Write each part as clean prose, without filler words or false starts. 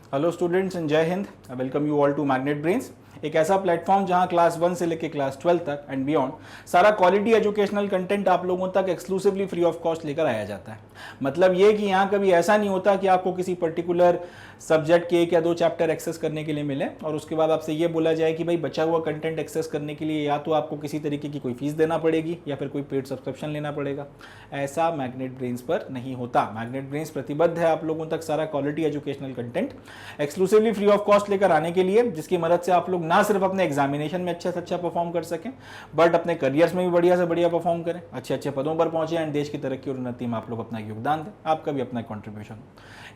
Hello students and जय हिंद। I welcome you all to Magnet Brains, एक ऐसा प्लेटफॉर्म जहां क्लास 1 से लेकर क्लास 12 तक एंड बियॉन्ड सारा क्वालिटी एजुकेशनल कंटेंट आप लोगों तक एक्सक्लूसिवली फ्री ऑफ कॉस्ट लेकर आया जाता है। मतलब ये कि यहाँ कभी ऐसा नहीं होता कि आपको किसी पर्टिकुलर सब्जेक्ट के एक या दो चैप्टर एक्सेस करने के लिए मिले और उसके बाद आपसे ये बोला जाए कि भाई बचा हुआ कंटेंट एक्सेस करने के लिए या तो आपको किसी तरीके की कोई फीस देना पड़ेगी या फिर कोई पेड सब्सक्रिप्शन लेना पड़ेगा। ऐसा मैग्नेट ब्रेन्स पर नहीं होता। मैग्नेट ब्रेन्स प्रतिबद्ध है आप लोगों तक सारा quality educational content exclusively free of cost लेकर आने के लिए, जिसकी मदद से आप लोग ना सिर्फ अपने एग्जामिनेशन में अच्छा से अच्छा परफॉर्म कर सकें बट अपने करियर्स में भी बढ़िया से बढ़िया परफॉर्म करें, अच्छे अच्छे पदों पर पहुंचे एंड देश की तरक्की और उन्नति में आप लोग अपना योगदान दें, आपका भी अपना कंट्रीब्यूशन।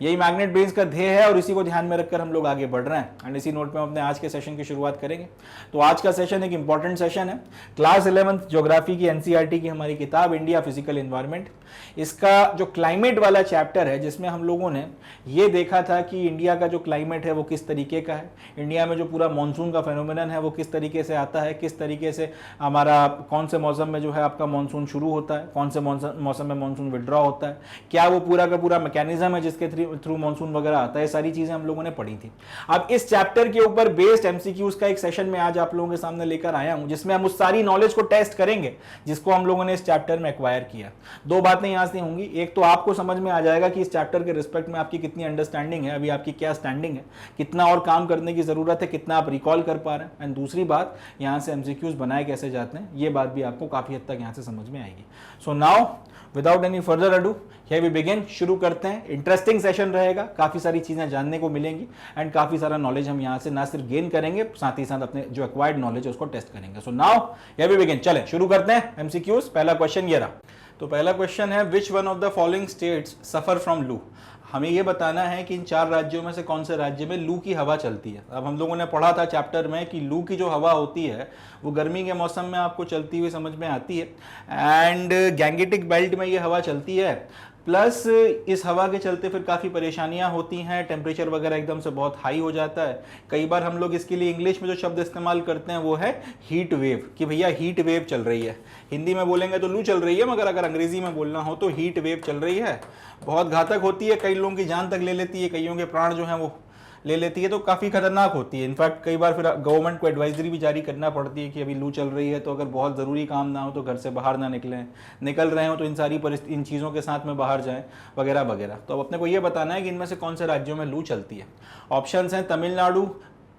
यही मैग्नेट ब्रेन्स का ध्येय है और इसी को ध्यान में रखकर हम लोग आगे बढ़ रहे हैं एंड इसी नोट पे हम अपने आज के सेशन की शुरुआत करेंगे। तो आज का सेशन एक इंपॉर्टेंट सेशन है। क्लास 11th ज्योग्राफी की एनसीईआरटी की हमारी किताब इंडिया फिजिकल एनवायरनमेंट, इसका जो क्लाइमेट वाला चैप्टर है जिसमें हम लोगों ने ये देखा था कि इंडिया का जो क्लाइमेट है वो किस तरीके का है, इंडिया में जो पूरा मानसून का फेनोमेनन है वो किस तरीके से आता है, किस तरीके से हमारा कौन से मौसम में जो है आपका मानसून शुरू होता है, कौन से मौसम में मानसून विड्रॉ होता है, क्या वो पूरा का पूरा मैकेनिज्म है जिसके थ्रू मानसून वगैरह आता है, सारी चीजें हम लोगों ने पढ़ी थी। अब इस चैप्टर के ऊपर बेस्ड एमसीक्यूज का एक सेशन में आज आप लोगों के सामने लेकर आया हूं जिसमें हम उस सारी नॉलेज को टेस्ट करेंगे जिसको हम लोगों ने इस चैप्टर में एक्वायर किया। दो बातें यहां से होंगी, एक तो आपको समझ में आ जाएगा कि इस चैप्टर के रिस्पेक्ट में आपकी कितनी अंडरस्टैंडिंग है, अभी आपकी क्या स्टैंडिंग है, कितना और काम करने की जरूरत है, कितना आप रिकॉल कर पा रहे हैं, एंड दूसरी बात यहां से एमसीक्यूज बनाए कैसे जाते हैं, ये बात भी आपको काफी हद तक यहां से समझ में आएगी। So now without any further ado here we begin, शुरू करते हैं। इंटरेस्टिंग सेशन रहेगा, काफी सारी चीजें जानने को मिलेंगी एंड काफी सारा नॉलेज हम यहां से ना सिर्फ गेन करेंगे, साथ ही साथ अपने जो एक्वायर्ड नॉलेज है उसको टेस्ट करेंगे। So now here we begin, चलें शुरू करते हैं एमसीक्यूज। पहला क्वेश्चन ये रहा। तो पहला क्वेश्चन है which one of the following states suffer from लू। हमें यह बताना है कि इन चार राज्यों में से कौन से राज्य में लू की हवा चलती है। अब हम लोगों ने पढ़ा था चैप्टर में कि लू की जो हवा होती है वो गर्मी के मौसम में आपको चलती हुई समझ में आती है एंड गैंगेटिक बेल्ट में ये हवा चलती है, प्लस इस हवा के चलते फिर काफ़ी परेशानियां होती हैं, टेम्परेचर वगैरह एकदम से बहुत हाई हो जाता है। कई बार हम लोग इसके लिए इंग्लिश में जो शब्द इस्तेमाल करते हैं वो है हीट वेव, कि भैया हीट वेव चल रही है। हिंदी में बोलेंगे तो लू चल रही है, मगर अगर अंग्रेजी में बोलना हो तो हीट वेव चल रही है। बहुत घातक होती है, कई लोगों की जान तक ले लेती है, कईयों के प्राण जो हैं वो ले लेती है, तो काफ़ी खतरनाक होती है। इनफैक्ट कई बार फिर गवर्नमेंट को एडवाइजरी भी जारी करना पड़ती है कि अभी लू चल रही है तो अगर बहुत ज़रूरी काम ना हो तो घर से बाहर ना निकलें, निकल रहे हो तो इन सारी इन चीज़ों के साथ में बाहर जाएं वगैरह वगैरह। तो अब अपने को ये बताना है कि इनमें से कौन से राज्यों में लू चलती है। ऑप्शंस हैं Tamil Nadu,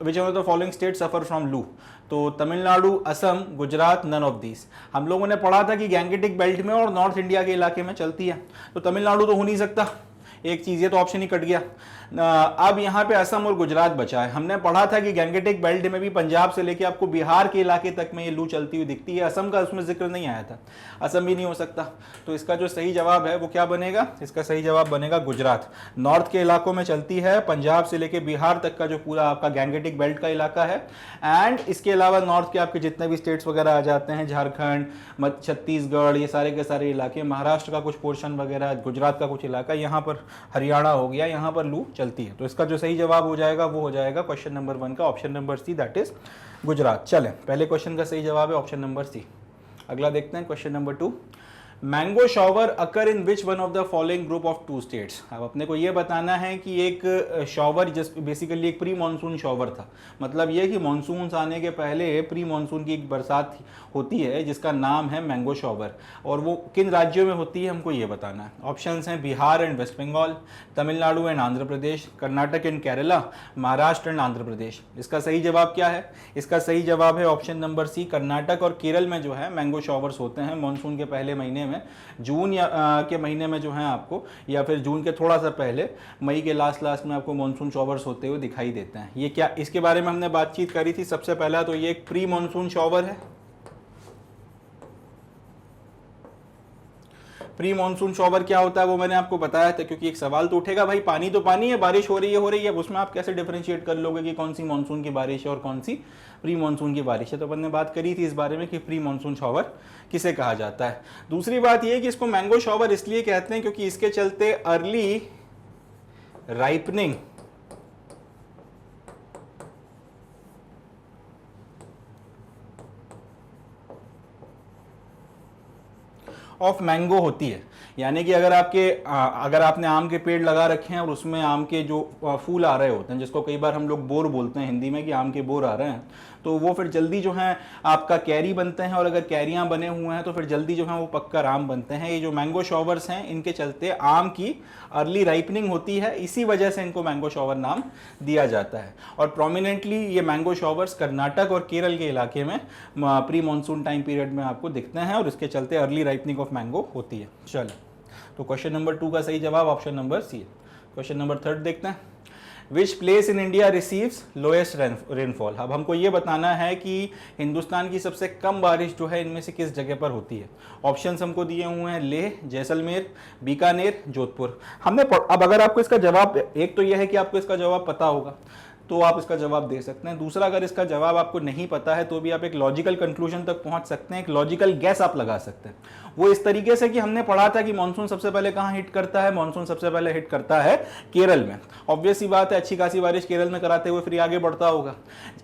which of the following state suffer from loo. तो Tamil Nadu, Assam, Gujarat, none of these. हम लोगों ने पढ़ा था कि गैंगेटिक बेल्ट में और नॉर्थ इंडिया के इलाके में चलती है, तो तमिलनाडु तो हो नहीं सकता, एक चीज, ये तो ऑप्शन ही कट गया। अब यहाँ पे असम और गुजरात बचा है। हमने पढ़ा था कि गैंगेटिक बेल्ट में भी पंजाब से लेके आपको बिहार के इलाके तक में ये लू चलती हुई दिखती है, असम का उसमें जिक्र नहीं आया था, असम भी नहीं हो सकता। तो इसका जो सही जवाब है वो क्या बनेगा, इसका सही जवाब बनेगा गुजरात। नॉर्थ के इलाकों में चलती है, पंजाब से लेके बिहार तक का जो पूरा आपका गैंगेटिक बेल्ट का इलाका है, एंड इसके अलावा नॉर्थ के आपके जितने भी स्टेट्स वगैरह आ जाते हैं, झारखंड, छत्तीसगढ़, ये सारे के सारे इलाके, महाराष्ट्र का कुछ पोर्शन वगैरह, गुजरात का कुछ इलाका, यहाँ पर हरियाणा हो गया, यहाँ पर लू चलती है। तो इसका जो सही जवाब हो जाएगा वो हो जाएगा क्वेश्चन नंबर 1 का option number C, that is Gujarat. चलें, पहले क्वेश्चन का सही जवाब है ऑप्शन नंबर सी। अगला देखते हैं question number 2। Mango shower occur in which one of the following group of 2 states. अब अपने को यह बताना है कि एक शॉवर जस्ट बेसिकली एक प्री मानसून शॉवर था, मतलब यह कि मानसून आने के पहले प्री मानसून की एक बरसात होती है जिसका नाम है मैंगो शॉवर, और वो किन राज्यों में होती है हमको ये बताना है। ऑप्शंस हैं Bihar and West Bengal, Tamil Nadu and Andhra Pradesh, Karnataka and Kerala, Maharashtra and Andhra Pradesh. इसका सही जवाब क्या है, इसका सही जवाब है ऑप्शन नंबर सी, कर्नाटक और केरल में जो है मैंगो शॉवर्स होते हैं मानसून के पहले महीने में, जून या के महीने में जो है आपको, या फिर जून के थोड़ा सा पहले मई के लास्ट में आपको मानसून शॉवर्स होते हुए दिखाई देते हैं। ये क्या, इसके बारे में हमने बातचीत करी थी। सबसे पहला तो ये एक प्री मानसून शॉवर है। प्री मानसून शॉवर क्या होता है वो मैंने आपको बताया था, क्योंकि एक सवाल तो उठेगा भाई पानी तो पानी है, बारिश हो रही है, उसमें आप कैसे डिफरेंशिएट कर लोगे कि कौन सी मानसून की बारिश है और कौन सी प्री मानसून की बारिश है। तो अपन ने बात करी थी इस बारे में कि प्री मानसून शॉवर किसे कहा जाता है। दूसरी बात यह कि इसको मैंगो शॉवर इसलिए कहते हैं क्योंकि इसके चलते अर्ली राइपनिंग ऑफ मैंगो होती है। यानी कि अगर अगर आपने आम के पेड़ लगा रखे हैं और उसमें आम के जो फूल आ रहे होते हैं, जिसको कई बार हम लोग बोर बोलते हैं हिंदी में कि आम के बोर आ रहे हैं, तो वो फिर जल्दी जो है आपका कैरी बनते हैं, और अगर कैरियां बने हुए हैं तो फिर जल्दी जो है वो पक्का आम बनते हैं। ये जो मैंगो शॉवर्स हैं, इनके चलते आम की अर्ली राइपनिंग होती है, इसी वजह से इनको मैंगो शॉवर नाम दिया जाता है। और प्रोमिनेंटली ये मैंगो शॉवर्स कर्नाटक और केरल के इलाके में प्री मानसून टाइम पीरियड में आपको दिखते हैं, और इसके चलते अर्ली राइपनिंग ऑफ मैंगो होती है। चलो, तो क्वेश्चन नंबर 2 का सही जवाब ऑप्शन नंबर सी है। क्वेश्चन नंबर 3 देखते हैं। Which place in India receives lowest rainfall. अब हमको ये बताना है कि हिंदुस्तान की सबसे कम बारिश जो है इनमें से किस जगह पर होती है। ऑप्शंस हमको दिए हुए हैं लेह, जैसलमेर, बीकानेर, जोधपुर। अब अगर आपको इसका जवाब, एक तो यह है कि आपको इसका जवाब पता होगा तो आप इसका जवाब दे सकते हैं। दूसरा, अगर इसका जवाब आपको नहीं पता है तो भी आप एक लॉजिकल कंक्लूजन तक पहुंच सकते हैं, एक लॉजिकल गैस आप लगा सकते हैं। वो इस तरीके से कि हमने पढ़ा था कि मानसून सबसे पहले कहां हिट करता है, मानसून सबसे पहले हिट करता है केरल में। ऑब्वियस सी बात है, अच्छी खासी बारिश केरल में कराते हुए फिर आगे बढ़ता होगा।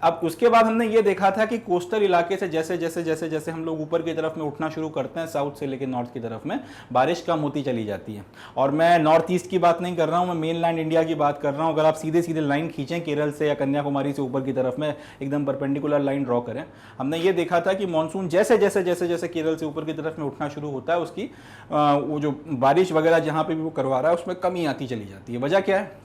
अब उसके बाद हमने ये देखा था कि कोस्टल इलाके से जैसे जैसे जैसे जैसे हम लोग ऊपर की तरफ में उठना शुरू करते हैं, साउथ से लेकर नॉर्थ की तरफ में, बारिश कम होती चली जाती है। और मैं नॉर्थ ईस्ट की बात नहीं कर रहा हूं, मैं मेन लैंड इंडिया की बात कर रहा हूं। अगर आप सीधे सीधे लाइन खींचें केरल से या कन्याकुमारी से ऊपर की तरफ में एकदम परपेंडिकुलर लाइन ड्रॉ करें, हमने ये देखा था कि मानसून जैसे जैसे जैसे जैसे केरल से ऊपर की तरफ में उठना शुरू होता है, उसकी वो जो बारिश वगैरह जहां पे भी वो करवा रहा है उसमें कमी आती चली जाती है। वजह क्या है?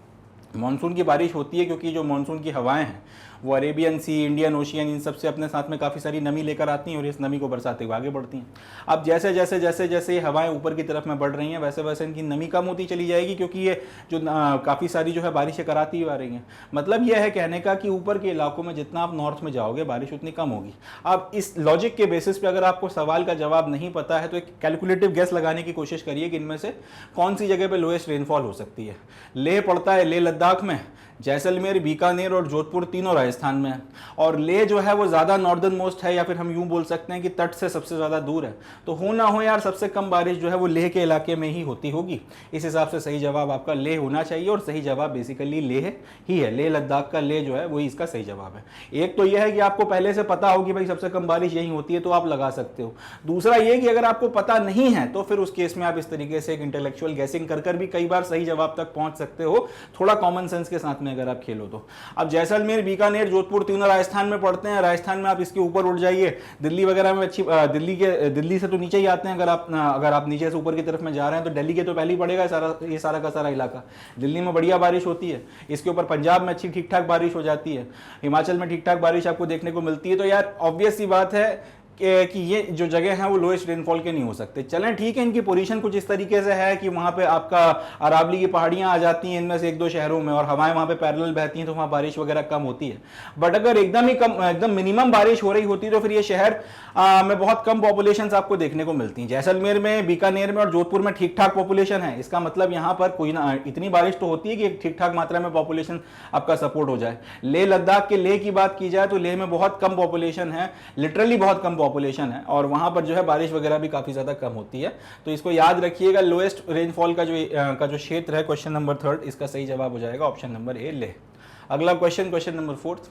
मानसून की बारिश होती है क्योंकि जो मानसून की हवाएं हैं वो अरेबियन सी, इंडियन ओशियन, इन सब से अपने साथ में काफ़ी सारी नमी लेकर आती हैं और इस नमी को बरसाते हुए आगे बढ़ती हैं। अब जैसे जैसे जैसे जैसे ये हवाएं ऊपर की तरफ में बढ़ रही हैं, वैसे वैसे इनकी नमी कम होती चली जाएगी, क्योंकि ये जो काफ़ी सारी जो है बारिशें कराती हुई आ रही हैं। मतलब यह है कहने का कि ऊपर के इलाकों में जितना आप नॉर्थ में जाओगे बारिश उतनी कम होगी। अब इस लॉजिक के बेसिस पे अगर आपको सवाल का जवाब नहीं पता है तो एक कैलकुलेटिव गेस लगाने की कोशिश करिए कि इनमें से कौन सी जगह पे लोएस्ट रेनफॉल हो सकती है। लेह पड़ता है, लेह लद्दाख में, जैसलमेर, बीकानेर और जोधपुर तीनों राजस्थान में है। और लेह जो है वो ज़्यादा नॉर्दर्न मोस्ट है, या फिर हम यूं बोल सकते हैं कि तट से सबसे ज़्यादा दूर है। तो हो ना हो यार, सबसे कम बारिश जो है वो लेह के इलाके में ही होती होगी। इस हिसाब से सही जवाब आपका लेह होना चाहिए, और सही जवाब बेसिकली लेह ही है। लेह लद्दाख का लेह जो है वही इसका सही जवाब है। एक तो यह है कि आपको पहले से पता हो कि भाई सबसे कम बारिश यही होती है तो आप लगा सकते हो। दूसरा ये कि अगर आपको पता नहीं है तो फिर उस केस में आप इस तरीके से एक इंटेलेक्चुअल गैसिंग कर भी कई बार सही जवाब तक पहुंच सकते हो, थोड़ा कॉमन सेंस के साथ में अगर आप खेलो तो। अब जैसलमेर, बीकानेर, जोधपुर तीनों राजस्थान में पड़ते हैं। राजस्थान में आप इसके ऊपर उठ जाइए, दिल्ली वगैरह में अच्छी, दिल्ली से तो नीचे ही आते हैं। अगर आप नीचे से ऊपर की तरफ में जा रहे हैं तो दिल्ली के तो पहले ही पड़ेगा ये सारा का सारा इलाका। दिल्ली में बढ़िया बारिश होती है। इसके ऊपर पंजाब में अच्छी ठीक ठाक बारिश हो जाती है, हिमाचल में ठीक ठाक बारिश आपको देखने को मिलती है। तो यार ऑब्वियस सी बात है कि ये जो जगह है वो लोएस्ट रेनफॉल के नहीं हो सकते। चलें ठीक है, इनकी पोजीशन कुछ इस तरीके से है कि वहां पे आपका अरावली की पहाड़ियां आ जाती हैं इनमें से एक दो शहरों में, और हवाएं वहां पे पैरेलल बहती हैं तो वहां बारिश वगैरह कम होती है। बट अगर एकदम ही कम, एकदम मिनिमम बारिश हो रही होती है तो फिर ये शहर में बहुत कम पॉपुलेशन आपको देखने को मिलती है। जैसलमेर में, बीकानेर में और जोधपुर में ठीक ठाक पॉपुलेशन है। इसका मतलब यहाँ पर कोई ना इतनी बारिश तो होती है कि ठीक ठाक मात्रा में पॉपुलेशन आपका सपोर्ट हो जाए। लेह लद्दाख के लेह की बात की जाए तो लेह में बहुत कम पॉपुलेशन है, लिटरली बहुत कम पॉपुलेशन है, और वहां पर जो है बारिश वगैरह भी काफी ज्यादा कम होती है। तो इसको याद रखिएगा, लोएस्ट रेनफॉल का जो क्षेत्र है, क्वेश्चन नंबर 3, इसका सही जवाब हो जाएगा ऑप्शन नंबर ए, लेह। अगला question number 4,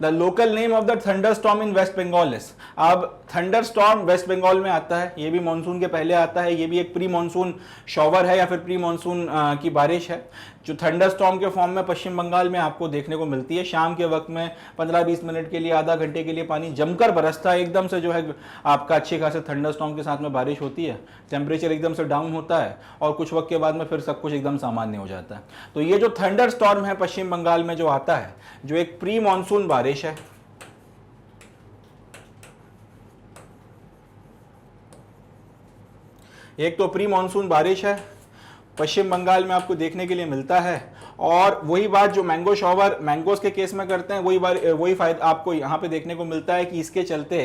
the local name of the thunderstorm in West Bengal is. अब थंडरस्टॉर्म वेस्ट बंगाल में आता है, ये भी मानसून के पहले आता है, ये भी एक प्री मानसून शॉवर है या फिर प्री मानसून की बारिश है, जो थंडरस्टॉर्म के फॉर्म में पश्चिम बंगाल में आपको देखने को मिलती है। शाम के वक्त में 15-20 मिनट के लिए, आधा घंटे के लिए पानी जमकर बरसता है, एकदम से जो है आपका अच्छे खासे थंडरस्टॉर्म के साथ में बारिश होती है, टेम्परेचर एकदम से डाउन होता है और कुछ वक्त के बाद में फिर सब कुछ एकदम सामान्य हो जाता है। तो ये जो थंडरस्टॉर्म है पश्चिम बंगाल में जो आता है, जो एक प्री मानसून बारिश है, एक तो प्री मानसून बारिश है पश्चिम बंगाल में आपको देखने के लिए मिलता है, और वही बात जो मैंगो शॉवर मैंगोज के केस में करते हैं वही फायदा आपको यहाँ पे देखने को मिलता है कि इसके चलते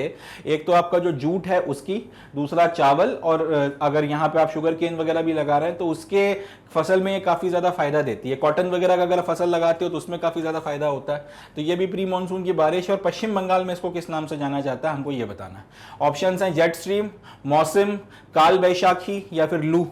एक तो आपका जो जूट है उसकी, दूसरा चावल, और अगर यहाँ पे आप शुगर केन वगैरह भी लगा रहे हैं तो उसके फसल में ये काफ़ी ज़्यादा फायदा देती है। कॉटन वगैरह का अगर फसल लगाते हो तो उसमें काफ़ी ज़्यादा फायदा होता है। तो ये भी प्री मानसून की बारिश है, और पश्चिम बंगाल में इसको किस नाम से जाना जाता है हमको ये बताना है। ऑप्शन हैं जेट स्ट्रीम, मौसम, काल बैशाखी या फिर लू।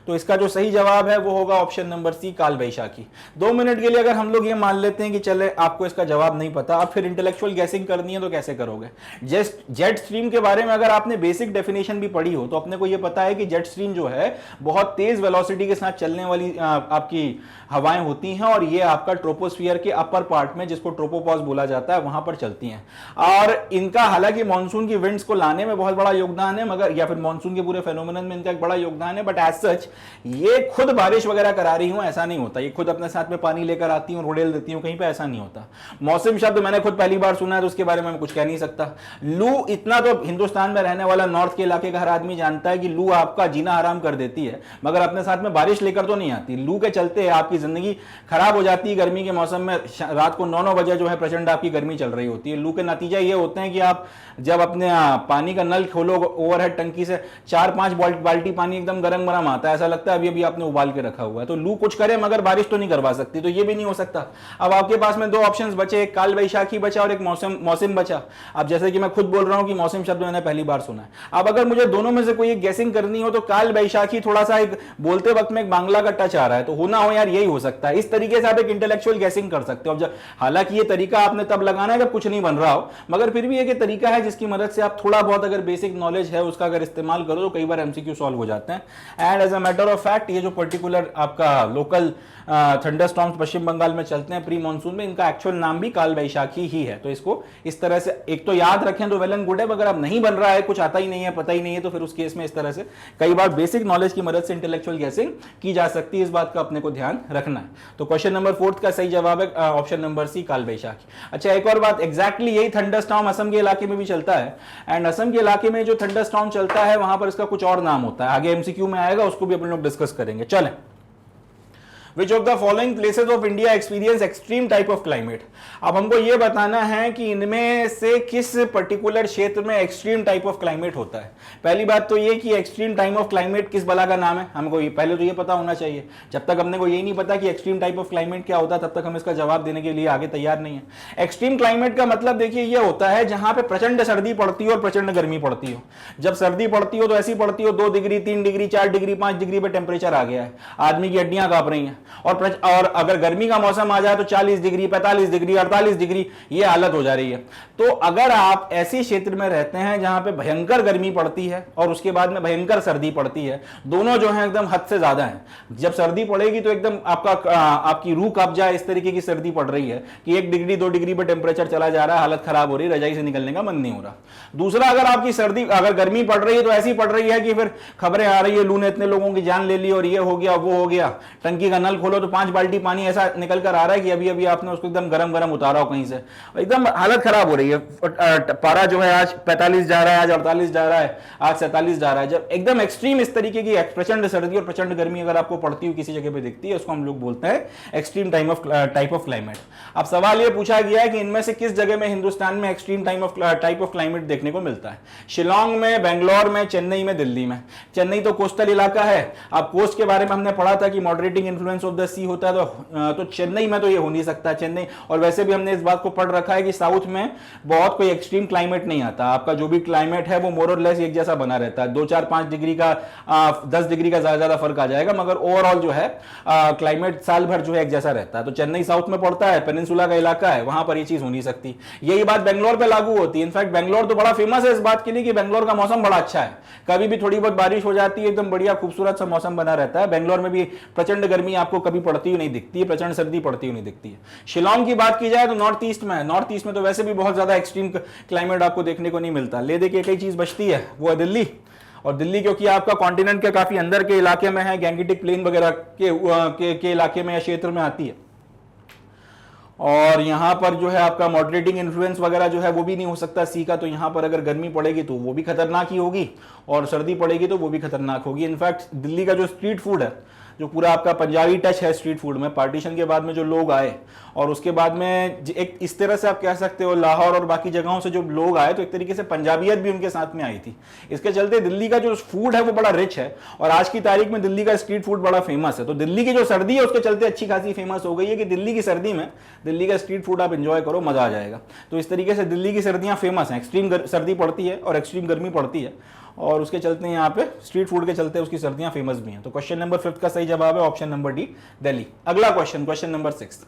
तो इसका जो सही जवाब है वो होगा ऑप्शन नंबर सी, काल बैशाखी। 2 मिनट के लिए अगर हम लोग ये मान लेते हैं कि चले आपको इसका जवाब नहीं पता, अब फिर इंटेलेक्चुअल गैसिंग करनी है तो कैसे करोगे? जेट स्ट्रीम के बारे में अगर आपने बेसिक डेफिनेशन भी पढ़ी हो तो अपने को ये पता है कि जेट स्ट्रीम जो है बहुत तेज वेलोसिटी के साथ चलने वाली आपकी हवाएं होती हैं, और ये आपका ट्रोपोस्फियर के अपर पार्ट में, जिसको ट्रोपोपॉज बोला जाता है, वहां पर चलती हैं। और इनका हालांकि मॉनसून की विंड्स को लाने में बहुत बड़ा योगदान है, मगर या फिर मॉनसून के पूरे फेनोमेनन में इनका एक बड़ा योगदान है, बट एज सच ये खुद बारिश वगैरह करा रही हूं ऐसा नहीं होता। ये खुद अपने साथ में पानी लेकर आती हूं, रोडेल देती हूं, कहीं पे ऐसा नहीं होता। मौसम शब्द मैंने खुद पहली बार सुना है तो उसके बारे में मैं कुछ कह नहीं सकता। लू, इतना तो हिंदुस्तान में रहने वाला नॉर्थ के इलाके का हर आदमी जानता है कि लू आपका जीना हराम कर देती है, मगर अपने साथ में बारिश लेकर तो नहीं आती। लू के चलते आपकी जिंदगी खराब हो जाती है। गर्मी के मौसम में रात को 9-9 बजे जो है प्रचंड आपकी गर्मी चल रही होती है। लू के नतीजा ये होते हैं कि आप जब अपने पानी का नल खोलो ओवरहेड टंकी से 4-5 बाल्टी पानी एकदम गरम गरम आता है, ऐसा लगता है अभी अभी आपने उबाल के रखा हुआ है। तो लू कुछ करे मगर बारिश तो नहीं करवा सकती, तो ये भी नहीं हो सकता। अब आपके पास में 2 ऑप्शंस बचे, एक काल बैशाखी बचा और एक मौसम बचा। अब जैसे कि मैं खुद बोल रहा हूं कि मौसम शब्द मैंने पहली बार सुना है। अब अगर मुझे दोनों में से कोई एक गैसिंग करनी हो तो काल बैशाखी थोड़ा सा एक बोलते वक्त में एक बांग्ला का टच आ रहा है, तो होना हो यार यही हो सकता है। इस तरीके से आप एक इंटेलेक्चुअल गैसिंग कर सकते हो। हालांकि ये तरीका आपने तब लगाना है जब कुछ नहीं बन रहा हो, मगर फिर भी एक तरीका है जिसकी मदद से आप थोड़ा बहुत अगर बेसिक नॉलेज है उसका अगर इस्तेमाल करो तो कई बार एमसीक्यू सॉल्व हो जाते हैं। And as a matter of fact ये जो पर्टिकुलर आपका लोकल थंडरस्टॉर्म्स पश्चिम बंगाल में चलते हैं प्री मानसून में, इनका एक्चुअल नाम भी काल बैशाखी ही है। तो इसको इस तरह से एक तो याद रखें तो वेल एंड गुड है, अगर आप नहीं बन रहा है, कुछ आता ही नहीं है, पता ही नहीं है, तो फिर उस केस में इस तरह से कई बार बेसिक नॉलेज की मदद से इंटेलेक्चुअल गैसिंग की जा सकती है। इस बात का अपने को ध्यान रखना है। तो क्वेश्चन नंबर 4 का सही जवाब है ऑप्शन नंबर सी, काल बैशाखी। अच्छा, एक और बात, एग्जैक्टली यही थंडरस्टॉर्म असम के इलाके में भी चलता है, एंड असम के इलाके में जो थंडरस्टॉर्म चलता है वहां पर इसका कुछ और नाम होता है, आगे एमसीक्यू में आएगा, उसको भी अपन लोग डिस्कस करेंगे। चलें, Which of the following places of India experience extreme type of climate? अब हमको ये बताना है कि इनमें से किस पर्टिकुलर क्षेत्र में एक्सट्रीम टाइप ऑफ क्लाइमेट होता है। पहली बात तो ये कि एक्सट्रीम टाइप ऑफ क्लाइमेट किस बला का नाम है, हमको पहले तो ये पता होना चाहिए। जब तक अपने को यही नहीं पता कि एक्सट्रीम टाइप ऑफ क्लाइमेट क्या होता, तब तक हम इसका जवाब देने के लिए आगे तैयार नहीं है। एक्सट्रीम क्लाइमेट का मतलब देखिए ये होता है जहां पे प्रचंड सर्दी पड़ती हो और प्रचंड गर्मी पड़ती हो। जब सर्दी पड़ती हो तो ऐसी पड़ती हो 2 डिग्री, 3 डिग्री, 4 डिग्री, 5 डिग्री पे टेम्परेचर आ गया है, आदमी की हड्डियां कांप रही हैं। और अगर गर्मी का मौसम आ जाए तो 40 डिग्री, 45 डिग्री, 48 डिग्री ये हालत हो जा रही है। तो अगर आप ऐसे क्षेत्र में रहते हैं जहां पे भयंकर गर्मी पड़ती है और उसके बाद में भयंकर सर्दी पड़ती है, दोनों जो है एकदम हद से ज्यादा है। जब सर्दी पड़ेगी तो एकदम आपकी रूह कांप जाए, इस तरीके की सर्दी पड़ रही है कि 1 डिग्री 2 डिग्री पर टेम्परेचर चला जा रहा है, हालत खराब हो रही है, रजाई से निकलने का मन नहीं हो रहा। दूसरा, अगर आपकी सर्दी अगर गर्मी पड़ रही है तो ऐसी पड़ रही है कि फिर खबरें आ रही है लू ने इतने लोगों की जान ले ली और ये हो गया वो हो गया, टंकी का नल खोलो तो 5 बाल्टी पानी ऐसा निकल कर आ रहा है कि अभी अभी आपने उसको एकदम गरम गरम उतारा हो कहीं से, एकदम हालत खराब हो रही है। पारा जो है आज 45 जा रहा है, आज 48 जा रहा है, आज 47 जा रहा है। जब एकदम एक्सट्रीम इस तरीके की प्रचंड सर्दी और प्रचंड गर्मी अगर आपको पड़ती हुई किसी जगह पे दिखती है, उसको हम लोग बोलते हैं एक्सट्रीम टाइप ऑफ क्लाइमेट। अब सवाल ये पूछा गया है कि इनमें से किस जगह में हिंदुस्तान में एक्सट्रीम टाइप ऑफ क्लाइमेट देखने को मिलता है। शिलोंग में, बेंगलोर में, चेन्नई में, दिल्ली में। चेन्नई तो कोस्टल इलाका है, अब कोस्ट के बारे में हमने पढ़ा था कि मॉडरेटिंग इन्फ्लुएंस ऑफ द सी होता है, तो चेन्नई में तो ये हो नहीं सकता। चेन्नई, और वैसे भी हमने इस बात को पढ़ रखा है कि साउथ में बहुत कोई एक्सट्रीम क्लाइमेट नहीं आता, आपका जो भी क्लाइमेट है वो मोर और लेस एक जैसा बना रहता है। 2, 4, 5 डिग्री का 10 डिग्री का ज्यादा फर्क आ जाएगा, मगर ओवरऑल जो है क्लाइमेट साल भर जो है एक जैसा रहता है। तो चेन्नई साउथ में पड़ता है, पेनिनसुला का इलाका है, वहां पर ये चीज हो नहीं सकती। यही बात बेंगलोर पे लागू होती है। इनफैक्ट बेंगलोर तो बड़ा फेमस है इस बात के लिए कि बेंगलोर का मौसम बड़ा अच्छा है, कभी भी थोड़ी बहुत बारिश हो जाती है, एकदम बढ़िया खूबसूरत सा मौसम बना रहता है। बेंगलोर में भी प्रचंड गर्मी आपको कभी पड़ती हुई नहीं दिखती है, प्रचंड सर्दी पड़ती हुई नहीं दिखती है। शिलोंग की बात की जाए तो नॉर्थ ईस्ट में तो वैसे भी बहुत ज्यादा एक्सट्रीम क्लाइमेट आपको देखने को नहीं मिलता। ले दे के एक ही चीज बचती है, वो है दिल्ली। और दिल्ली क्योंकि आपका कॉन्टिनेंट के काफी अंदर के इलाके में है, गैंगेटिक प्लेन वगैरह के इलाके में या क्षेत्र में आती है, और यहां पर जो है आपका मॉडरेटिंग इन्फ्लुएंस वगैरह जो है वो भी नहीं हो सकता सी का। तो यहां पर अगर गर्मी पड़ेगी तो वो भी खतरनाक ही होगी, और सर्दी पड़ेगी तो वो भी खतरनाक होगी। इनफैक्ट दिल्ली का जो स्ट्रीट फूड है, जो पूरा आपका पंजाबी टच है स्ट्रीट फूड में, पार्टीशन के बाद में जो लोग आए और उसके बाद में एक इस तरह से आप कह सकते हो लाहौर और बाकी जगहों से जो लोग आए, तो एक तरीके से पंजाबियत भी उनके साथ में आई थी। इसके चलते दिल्ली का जो फूड है वो बड़ा रिच है, और आज की तारीख में दिल्ली का स्ट्रीट फूड बड़ा फेमस है। तो दिल्ली की जो सर्दी है उसके चलते अच्छी खासी फेमस हो गई है कि दिल्ली की सर्दी में दिल्ली का स्ट्रीट फूड आप एंजॉय करो, मजा आ जाएगा। तो इस तरीके से दिल्ली की सर्दियां फेमस हैं, एक्सट्रीम सर्दी पड़ती है और एक्सट्रीम गर्मी पड़ती है, और उसके चलते यहाँ पे स्ट्रीट फूड के चलते उसकी सर्दियां फेमस भी हैं। तो क्वेश्चन नंबर 5 का सही जवाब है ऑप्शन नंबर डी, दिल्ली। अगला question, question number 6,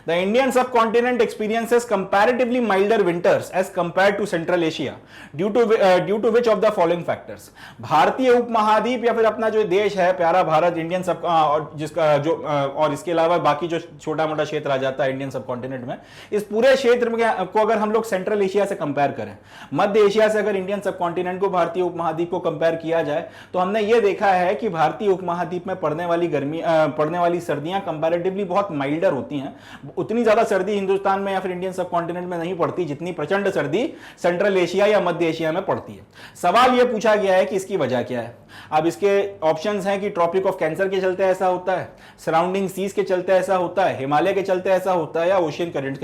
The Indian subcontinent experiences comparatively milder winters as compared to Central Asia due to which of the following factors? भारतीय उपमहाद्वीप या फिर अपना जो देश है प्यारा भारत, इंडियन सब और जिसका जो और इसके अलावा बाकी जो छोटा मोटा क्षेत्र आ जाता है इंडियन सबकॉन्टिनेंट में, इस पूरे क्षेत्र में को अगर हम लोग सेंट्रल एशिया से कंपेयर करें, मध्य एशिया से अगर इंडियन सबकॉन्टिनेंट को भारतीय उपमहाद्वीप को कंपेयर किया जाए, तो हमने ये देखा है कि भारतीय उपमहाद्वीप में पड़ने वाली सर्दियां कंपैरेटिवली बहुत माइल्डर होती हैं। उतनी ज्यादा सर्दी हिंदुस्तान में या फिर इंडियन सबकॉन्टिनेंट में नहीं पड़ती जितनी प्रचंड सर्दी सेंट्रल एशिया या मध्य एशिया में पड़ती है। सवाल यह पूछा गया है कि इसकी वजह क्या है। अब इसके ऑप्शंस हैं कि ट्रॉपिक ऑफ कैंसर के चलते ऐसा होता है, सराउंडिंग सीज के चलते ऐसा होता है, हिमालय के चलते ऐसा होता है, या ओशियन करंट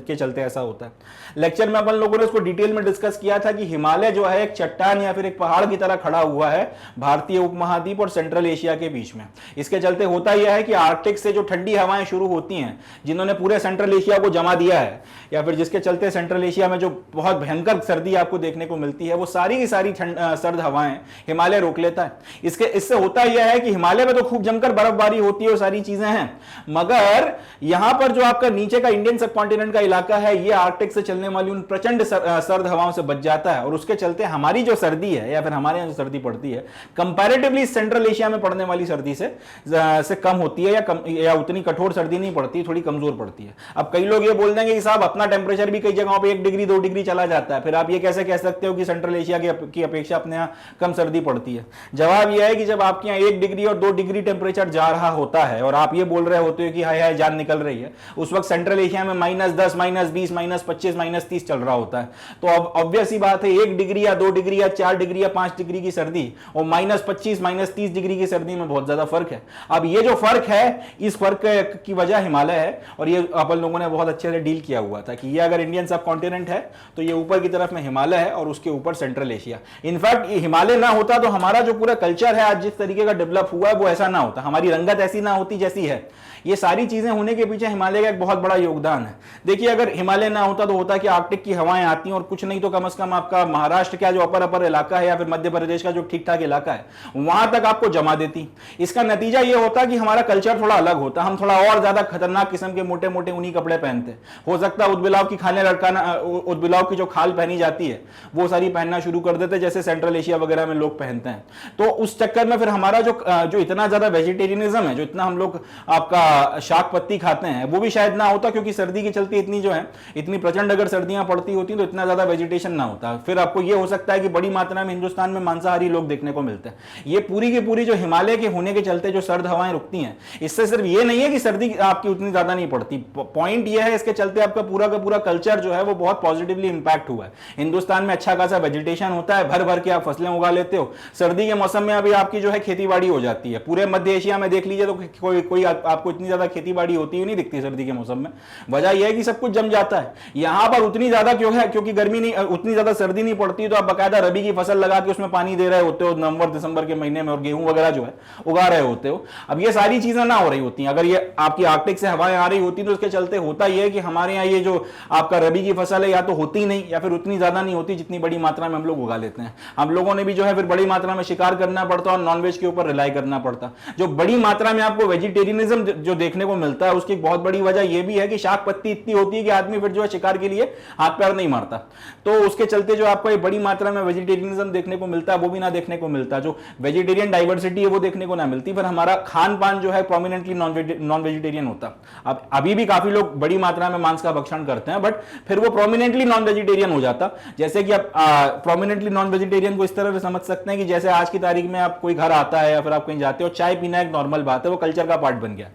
के चलते ऐसा होता है। लेक्चर में अपन लोगों ने इसको डिटेल में डिस्कस किया था कि हिमालय जो है एक चट्टान या फिर एक पहाड़ की तरह खड़ा हुआ है भारतीय उपमहाद्वीप और सेंट्रल एशिया के बीच में। इसके चलते होता यह है कि आर्कटिक से जो ठंडी हवाएं शुरू होती हैं, जिन्होंने पूरे सेंट्रल एशिया को जमा दिया है, या फिर जिसके चलते सेंट्रल एशिया में जो बहुत भयंकर सर्दी आपको देखने को मिलती है, वो सारी की सारी सर्द हवाएं हिमालय रोक लेता है। इससे होता यह है कि हिमालय में तो खूब जमकर बर्फबारी होती है और सारी चीजें हैं, मगर यहां पर जो आपका नीचे का इंडियन सबकॉन्टिनेंट का इलाका है, ये आर्कटिक से चलने वाली उन प्रचंड सर्द हवाओं से बच जाता है, और उसके चलते हमारी जो सर्दी है या फिर हमारे यहां जो सर्दी पड़ती है कंपैरेटिवली सेंट्रल एशिया में पड़ने वाली सर्दी से कम होती है, या उतनी कठोर सर्दी नहीं पड़ती, थोड़ी कमजोर पड़ती है। अब कई लोग ये बोल देंगे कि साहब अपना टेम्परेचर भी कई जगहों पे 1 डिग्री 2 डिग्री चला जाता है, फिर आप ये कैसे कह सकते हो कि सेंट्रल एशिया की अपेक्षा अपने यहाँ कम सर्दी पड़ती है? जवाब यह है कि जब आपके यहाँ 1 डिग्री और 2 डिग्री टेम्परेचर जा रहा होता है और आप ये बोल रहे होते हो कि हाय हाय जान निकल रही है, उस वक्त सेंट्रल एशिया में -10, -20, -25, -30 चल रहा होता है। तो अब ऑब्वियस ही बात है 1 डिग्री या 2 डिग्री या 4 डिग्री या 5 डिग्री की सर्दी और -25, -30 डिग्री की सर्दी में बहुत ज्यादा फर्क है। अब ये जो फर्क है, इस फर्क की वजह हिमालय है, और ये अपन लोगों ने बहुत अच्छे से डील किया हुआ था कि ये अगर इंडियन सब कॉन्टिनेंट है तो ये ऊपर की तरफ में हिमालय है और उसके ऊपर सेंट्रल एशिया। इनफैक्ट हिमालय ना होता तो हमारा जो पूरा कल्चर है आज जिस तरीके का डेवलप हुआ है वो ऐसा ना होता, हमारी रंगत ऐसी ना होती जैसी है। ये सारी चीजें होने के पीछे हिमालय का एक बहुत बड़ा योगदान है। देखिए अगर हिमालय ना होता तो होता कि आर्कटिक की हवाएं आती और कुछ नहीं तो कम से कम आपका महाराष्ट्र का जो अपर इलाका है या फिर मध्य प्रदेश का जो ठीक ठाक इलाका है वहां तक आपको जमा देती। इसका नतीजा ये होता कि हमारा कल्चर थोड़ा अलग होता, हम थोड़ा और ज्यादा खतरनाक किस्म के मोटे मोटे ऊनी कपड़े पहनते। हो सकता है उदबिलाव की जो खाल पहनी जाती है वो सारी पहनना शुरू कर देते जैसे सेंट्रल एशिया वगैरह में लोग पहनते हैं। तो उस चक्कर में फिर हमारा जो इतना ज्यादा वेजिटेरियनिज्म है, जो इतना हम लोग आपका शाक पत्ती खाते हैं, वो भी शायद ना होता, क्योंकि सर्दी के चलते इतनी प्रचंड अगर सर्दियां पड़ती होती तो इतना ज्यादा वेजिटेशन ना होता। फिर आपको ये हो सकता है कि बड़ी मात्रा में हिंदुस्तान में मांसाहारी लोग देखने को मिलते हैं। ये पूरी की पूरी जो हिमालय के होने के चलते जो सर्द हवाएं रुकती हैं, इससे सिर्फ ये नहीं है कि सर्दी आपकी उतनी ज्यादा नहीं पड़ती, पॉइंट ये है इसके चलते आपका पूरा का पूरा कल्चर जो है वो बहुत पॉजिटिवली इंपैक्ट हुआ है। हिंदुस्तान में अच्छा खासा वेजिटेशन होता है, भर भर के आप फसलें उगा लेते हो। सर्दी के मौसम में अभी आपकी जो है खेती बाड़ी हो जाती है। पूरे मध्य एशिया में देख लीजिए तो कोई आपको इतनी ज्यादा खेती बाड़ी होती हुई नहीं दिखती सर्दी के मौसम में। वजह यह है कि सब कुछ जम जाता है। यहां पर उतनी ज्यादा क्यों है, क्योंकि गर्मी नहीं, उतनी ज्यादा सर्दी नहीं पड़ती, तो आप बकायदा रबी की फसल लगा के उसमें पानी दे रहे होते हो नवंबर दिसंबर के महीने में, और गेहूं वगैरह जो है उगा रहे होते हो। अब ये सारी चीजें ना हो रही होती हैं, अगर ये आपकी आर्कटिक से हवाएं आ रही होती तो उसके चलते होता यह है कि हमारे यहाँ ये जो आपका रबी की फसल है या तो होती नहीं या फिर उतनी ज्यादा नहीं होती जितनी बड़ी मात्रा में हम लोग उगा लेते हैं। हम लोगों ने भी जो है फिर बड़ी मात्रा में शिकार करना पड़ता और नॉनवेज के ऊपर रिलाई करना पड़ता। जो बड़ी मात्रा में आपको वेजिटेरियनिज्म जो देखने को मिलता है उसकी बहुत बड़ी वजह यह भी है कि शाक पत्ती इतनी होती है कि आदमी फिर जो है शिकार के लिए हाथ पैर नहीं मारता। तो उसके चलते जो आपको एक बड़ी मात्रा में वेजिटेरियनिज्म देखने को मिलता है वो भी ना देखने को मिलता, जो वेजिटेरियन डाइवर्सिटी है वो देखने को ना मिलती। फिर हमारा खान पान जो है प्रोमिनेंटली नॉन वेजिटेरियन होता। अब अभी भी काफी लोग बड़ी मात्रा में मांस का भक्षण करते हैं, बट फिर वो प्रोमिनेंटली नॉन वेजिटेरियन हो जाता। जैसे कि आप प्रोमिनेंटली नॉन वेजिटेरियन को इस तरह से समझ सकते हैं कि जैसे आज की तारीख में आप कोई घर आता है या फिर आप कहीं जाते हो, चाय पीना एक नॉर्मल बात है, वो कल्चर का पार्ट बन गया।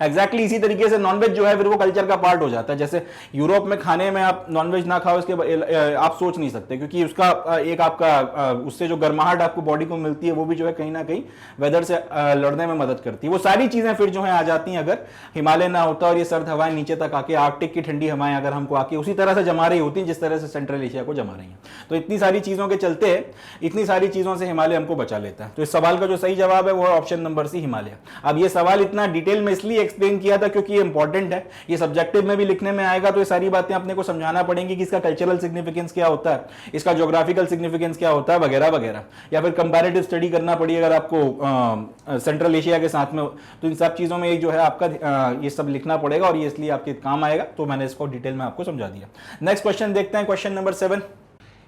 एग्जैक्टली इसी तरीके से नॉनवेज जो है फिर वो कल्चर का पार्ट हो जाता है। जैसे यूरोप में खाने में आप नॉनवेज ना खाओ इसके आप सोच नहीं सकते, क्योंकि उसका एक आपका उससे जो गर्माहट आपको बॉडी को मिलती है वो भी जो है कहीं ना कहीं वेदर से लड़ने में मदद करती है। वो सारी चीजें फिर जो है आ जाती हैं अगर हिमालय ना होता और ये सर्द हवाएं नीचे तक आके आर्कटिक की ठंडी हवाएं अगर हमको आके उसी तरह से जमा रही होती जिस तरह से सेंट्रल एशिया को जमा रही है। तो इतनी सारी चीजों के चलते इतनी सारी चीजों से हिमालय हमको बचा लेता है। तो इस सवाल का जो सही जवाब है वो ऑप्शन नंबर सी, हिमालय। अब ये सवाल इतना डिटेल में इसलिए एक्सप्लेन किया था क्योंकि ये इंपॉर्टेंट है, ये सब्जेक्टिव में भी लिखने में आएगा, तो ये सारी बातें अपने को समझाना पड़ेंगी कि इसका कल्चरल सिग्निफिकेंस क्या होता है, इसका ज्योग्राफिकल सिग्निफिकेंस क्या होता है, वगैरह वगैरह, या फिर कंपैरेटिव स्टडी करना पड़ी अगर आपको सेंट्रल एशिया के साथ में, तो इन सब चीज़ों में जो है आपका ये सब लिखना पड़ेगा और ये इसलिए आपके काम आएगा, तो मैंने इसको डिटेल में आपको समझा दिया। नेक्स्ट क्वेश्चन देखते हैं, question number 7।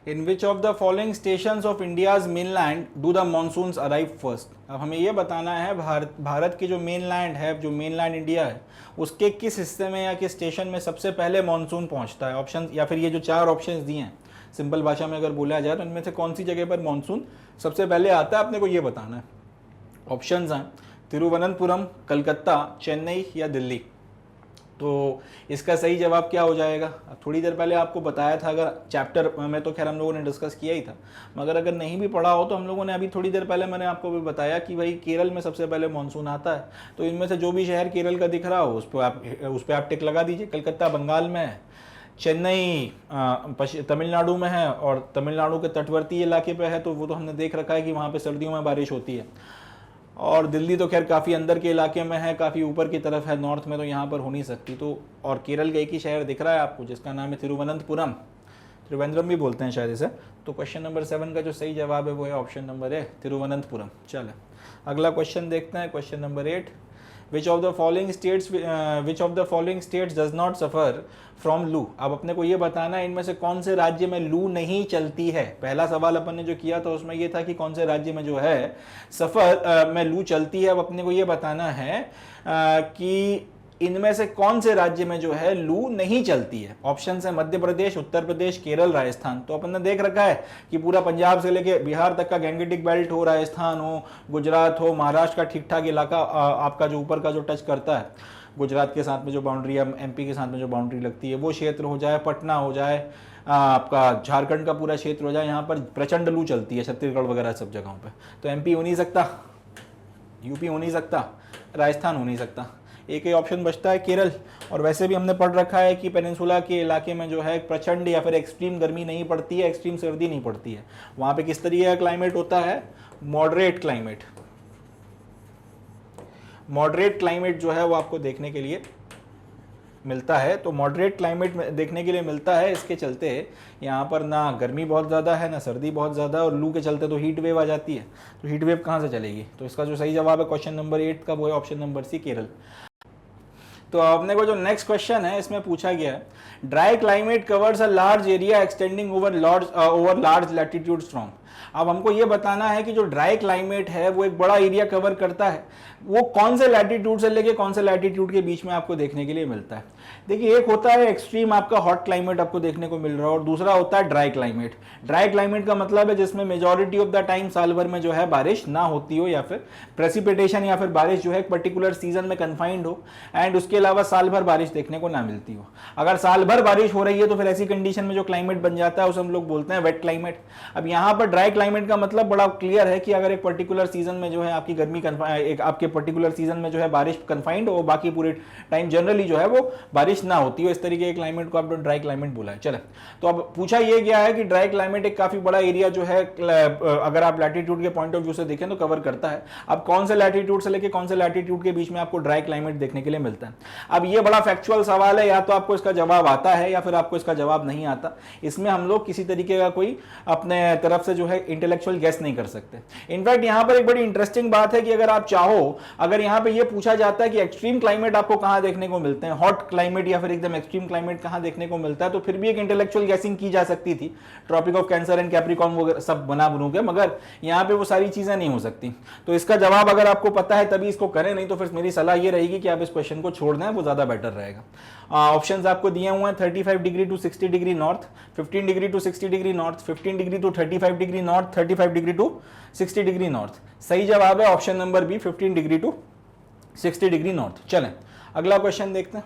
In which of the following stations of India's mainland do the monsoons arrive first? अब हमें ये बताना है भारत की जो मेनलैंड है, जो मेनलैंड इंडिया है, उसके किस हिस्से में या किस स्टेशन में सबसे पहले मानसून पहुंचता है। ऑप्शन या फिर ये जो 4 ऑप्शंस दिए हैं, सिंपल भाषा में अगर बोला जाए तो इनमें से कौन सी जगह पर मानसून सबसे पहले आता है, अपने को ये बताना है। ऑप्शंस हैं तिरुवनंतपुरम, कलकत्ता, चेन्नई या दिल्ली। तो इसका सही जवाब क्या हो जाएगा? थोड़ी देर पहले आपको बताया था, अगर चैप्टर में तो खैर हम लोगों ने डिस्कस किया ही था, मगर अगर नहीं भी पढ़ा हो तो हम लोगों ने अभी थोड़ी देर पहले मैंने आपको भी बताया कि भाई केरल में सबसे पहले मानसून आता है। तो इनमें से जो भी शहर केरल का दिख रहा हो उस पर आप टिक लगा दीजिए। कलकत्ता बंगाल में है, चेन्नई तमिलनाडु में है, और तमिलनाडु के तटवर्ती इलाके पे है, तो वो तो हमने देख रखा है कि वहाँ पे सर्दियों में बारिश होती है। और दिल्ली तो खैर काफ़ी अंदर के इलाके में है, काफ़ी ऊपर की तरफ है, नॉर्थ में तो यहाँ पर हो नहीं सकती। तो और केरल का एक ही शहर दिख रहा है आपको जिसका नाम है तिरुवनंतपुरम, त्रिवेंद्रम भी बोलते हैं शायद इसे। तो क्वेश्चन नंबर 7 का जो सही जवाब है वो है ऑप्शन नंबर ए, तिरुवनंतपुरम। चले अगला क्वेश्चन देखते हैं, question number 8। Which of the following states does not suffer from लू? अब अपने को ये बताना है इनमें से कौन से राज्य में लू नहीं चलती है। पहला सवाल अपन ने जो किया था उसमें ये था कि कौन से राज्य में जो है सफर में लू चलती है। अब अपने को ये बताना है कि इनमें से कौन से राज्य में जो है लू नहीं चलती है। ऑप्शन है मध्य प्रदेश, उत्तर प्रदेश, केरल, राजस्थान। तो अपन ने देख रखा है कि पूरा पंजाब से लेके बिहार तक का गैंगेटिक बेल्ट हो, राजस्थान हो, गुजरात हो, महाराष्ट्र का ठीक ठाक इलाका आपका जो ऊपर का जो टच करता है, गुजरात के साथ में जो बाउंड्री है, एमपी के साथ में जो बाउंड्री लगती है, वो क्षेत्र हो जाए, पटना हो जाए, आपका झारखंड का पूरा क्षेत्र हो जाए, यहाँ पर प्रचंड लू चलती है, छत्तीसगढ़ वगैरह सब जगहों पर। तो एमपी हो नहीं सकता, यूपी हो नहीं सकता, राजस्थान हो नहीं सकता, एक ही ऑप्शन बचता है केरल। और वैसे भी हमने पढ़ रखा है कि पेनिनसुला के इलाके में जो है प्रचंड या फिर एक्सट्रीम गर्मी नहीं पड़ती है, एक्सट्रीम सर्दी नहीं पड़ती है। वहाँ पे किस तरीके का क्लाइमेट होता है? Moderate climate. मॉडरेट क्लाइमेट जो है वो आपको देखने के लिए मिलता है। तो मॉडरेट क्लाइमेट देखने के लिए मिलता है, इसके चलते यहाँ पर ना गर्मी बहुत ज़्यादा है, ना सर्दी बहुत ज़्यादा, और लू के चलते तो हीट वेव आ जाती है। तो हीट वेव कहाँ से चलेगी? तो इसका जो सही जवाब है क्वेश्चन नंबर 8 का वो है ऑप्शन नंबर सी, केरल। तो अपने को जो नेक्स्ट क्वेश्चन है इसमें पूछा गया है, dry climate covers a large area extending over large latitudes from. अब हमको ये बताना है कि जो ड्राई क्लाइमेट है वो एक बड़ा एरिया कवर करता है, वो कौन से लैटिट्यूड से लेके कौन से लैटिट्यूड के बीच में आपको देखने के लिए मिलता है। देखिए, एक होता है एक्सट्रीम आपका हॉट क्लाइमेट आपको देखने को मिल रहा है, और दूसरा होता है ड्राई क्लाइमेट। ड्राई क्लाइमेट का मतलब है जिसमें मेजॉरिटी ऑफ द टाइम साल भर में जो है बारिश ना होती हो, या फिर प्रेसिपिटेशन या फिर बारिश जो है एक पर्टिकुलर सीजन में कन्फाइंड हो, एंड उसके अलावा साल भर बारिश देखने को ना मिलती हो। अगर साल भर बारिश हो रही है तो फिर ऐसी कंडीशन में जो क्लाइमेट बन जाता है उसे हम लोग बोलते हैं वेट क्लाइमेट। अब यहाँ पर ड्राई क्लाइमेट का मतलब बड़ा क्लियर है कि अगर एक पर्टिकुलर सीजन में जो है आपकी गर्मी एक आपके पर्टिकुलर सीजन में जो है बारिश कन्फाइंड हो, बाकी पूरे टाइम जनरली जो है वो बारिश ना होती हो, इस तरीके के क्लाइमेट को आप ड्राई क्लाइमेट बोला है। चले, तो अब पूछा ये गया है कि ड्राई क्लाइमेट एक काफी बड़ा एरिया जो है अगर आप लैटिट्यूड के पॉइंट ऑफ व्यू से देखें तो कवर करता है। अब कौन से लैटिट्यूड से लेके कौन से लैटिट्यूड के बीच में आपको ड्राई क्लाइमेट देखने के लिए मिलता है? अब ये बड़ा फैक्चुअल सवाल है, या तो आपको इसका जवाब आता है या फिर आपको इसका जवाब नहीं आता। इसमें हम लोग किसी तरीके का कोई अपने तरफ से जो है इंटेलेक्चुअल गेस नहीं कर सकते। इनफैक्ट यहाँ पर एक बड़ी इंटरेस्टिंग बात है कि अगर आप चाहो, अगर यहाँ पे ये पूछा जाता है कि एक्सट्रीम क्लाइमेट आपको कहाँ देखने को मिलते हैं, हॉट क्लाइमेट या फिर एकदम एक्सट्रीम क्लाइमेट कहाँ देखने को मिलता है, तो फिर भी एक इंटेलेक्चुअल गेसिंग की जा सकती थी, tropic of Cancer and Capricorn वगैरह सब बना बनू के, मगर यहाँ पे वो सारी चीजें नहीं हो सकती। तो इसका जवाब अगर आपको पता है तभी इसको करें, नहीं तो फिर मेरी सलाह ये रहेगी कि आप इस क्वेश्चन को छोड़ दें, वो ज्यादा बेटर रहेगा। ऑप्शंस आपको दिए हुए हैं 35 degree to 60 degree north, 15 degree to 60 degree north, 15 degree to 35 degree north, 35 degree to 60 degree north. सही जवाब है option number B, 15 degree to 60 degree north. चलें अगला क्वेश्चन देखते हैं।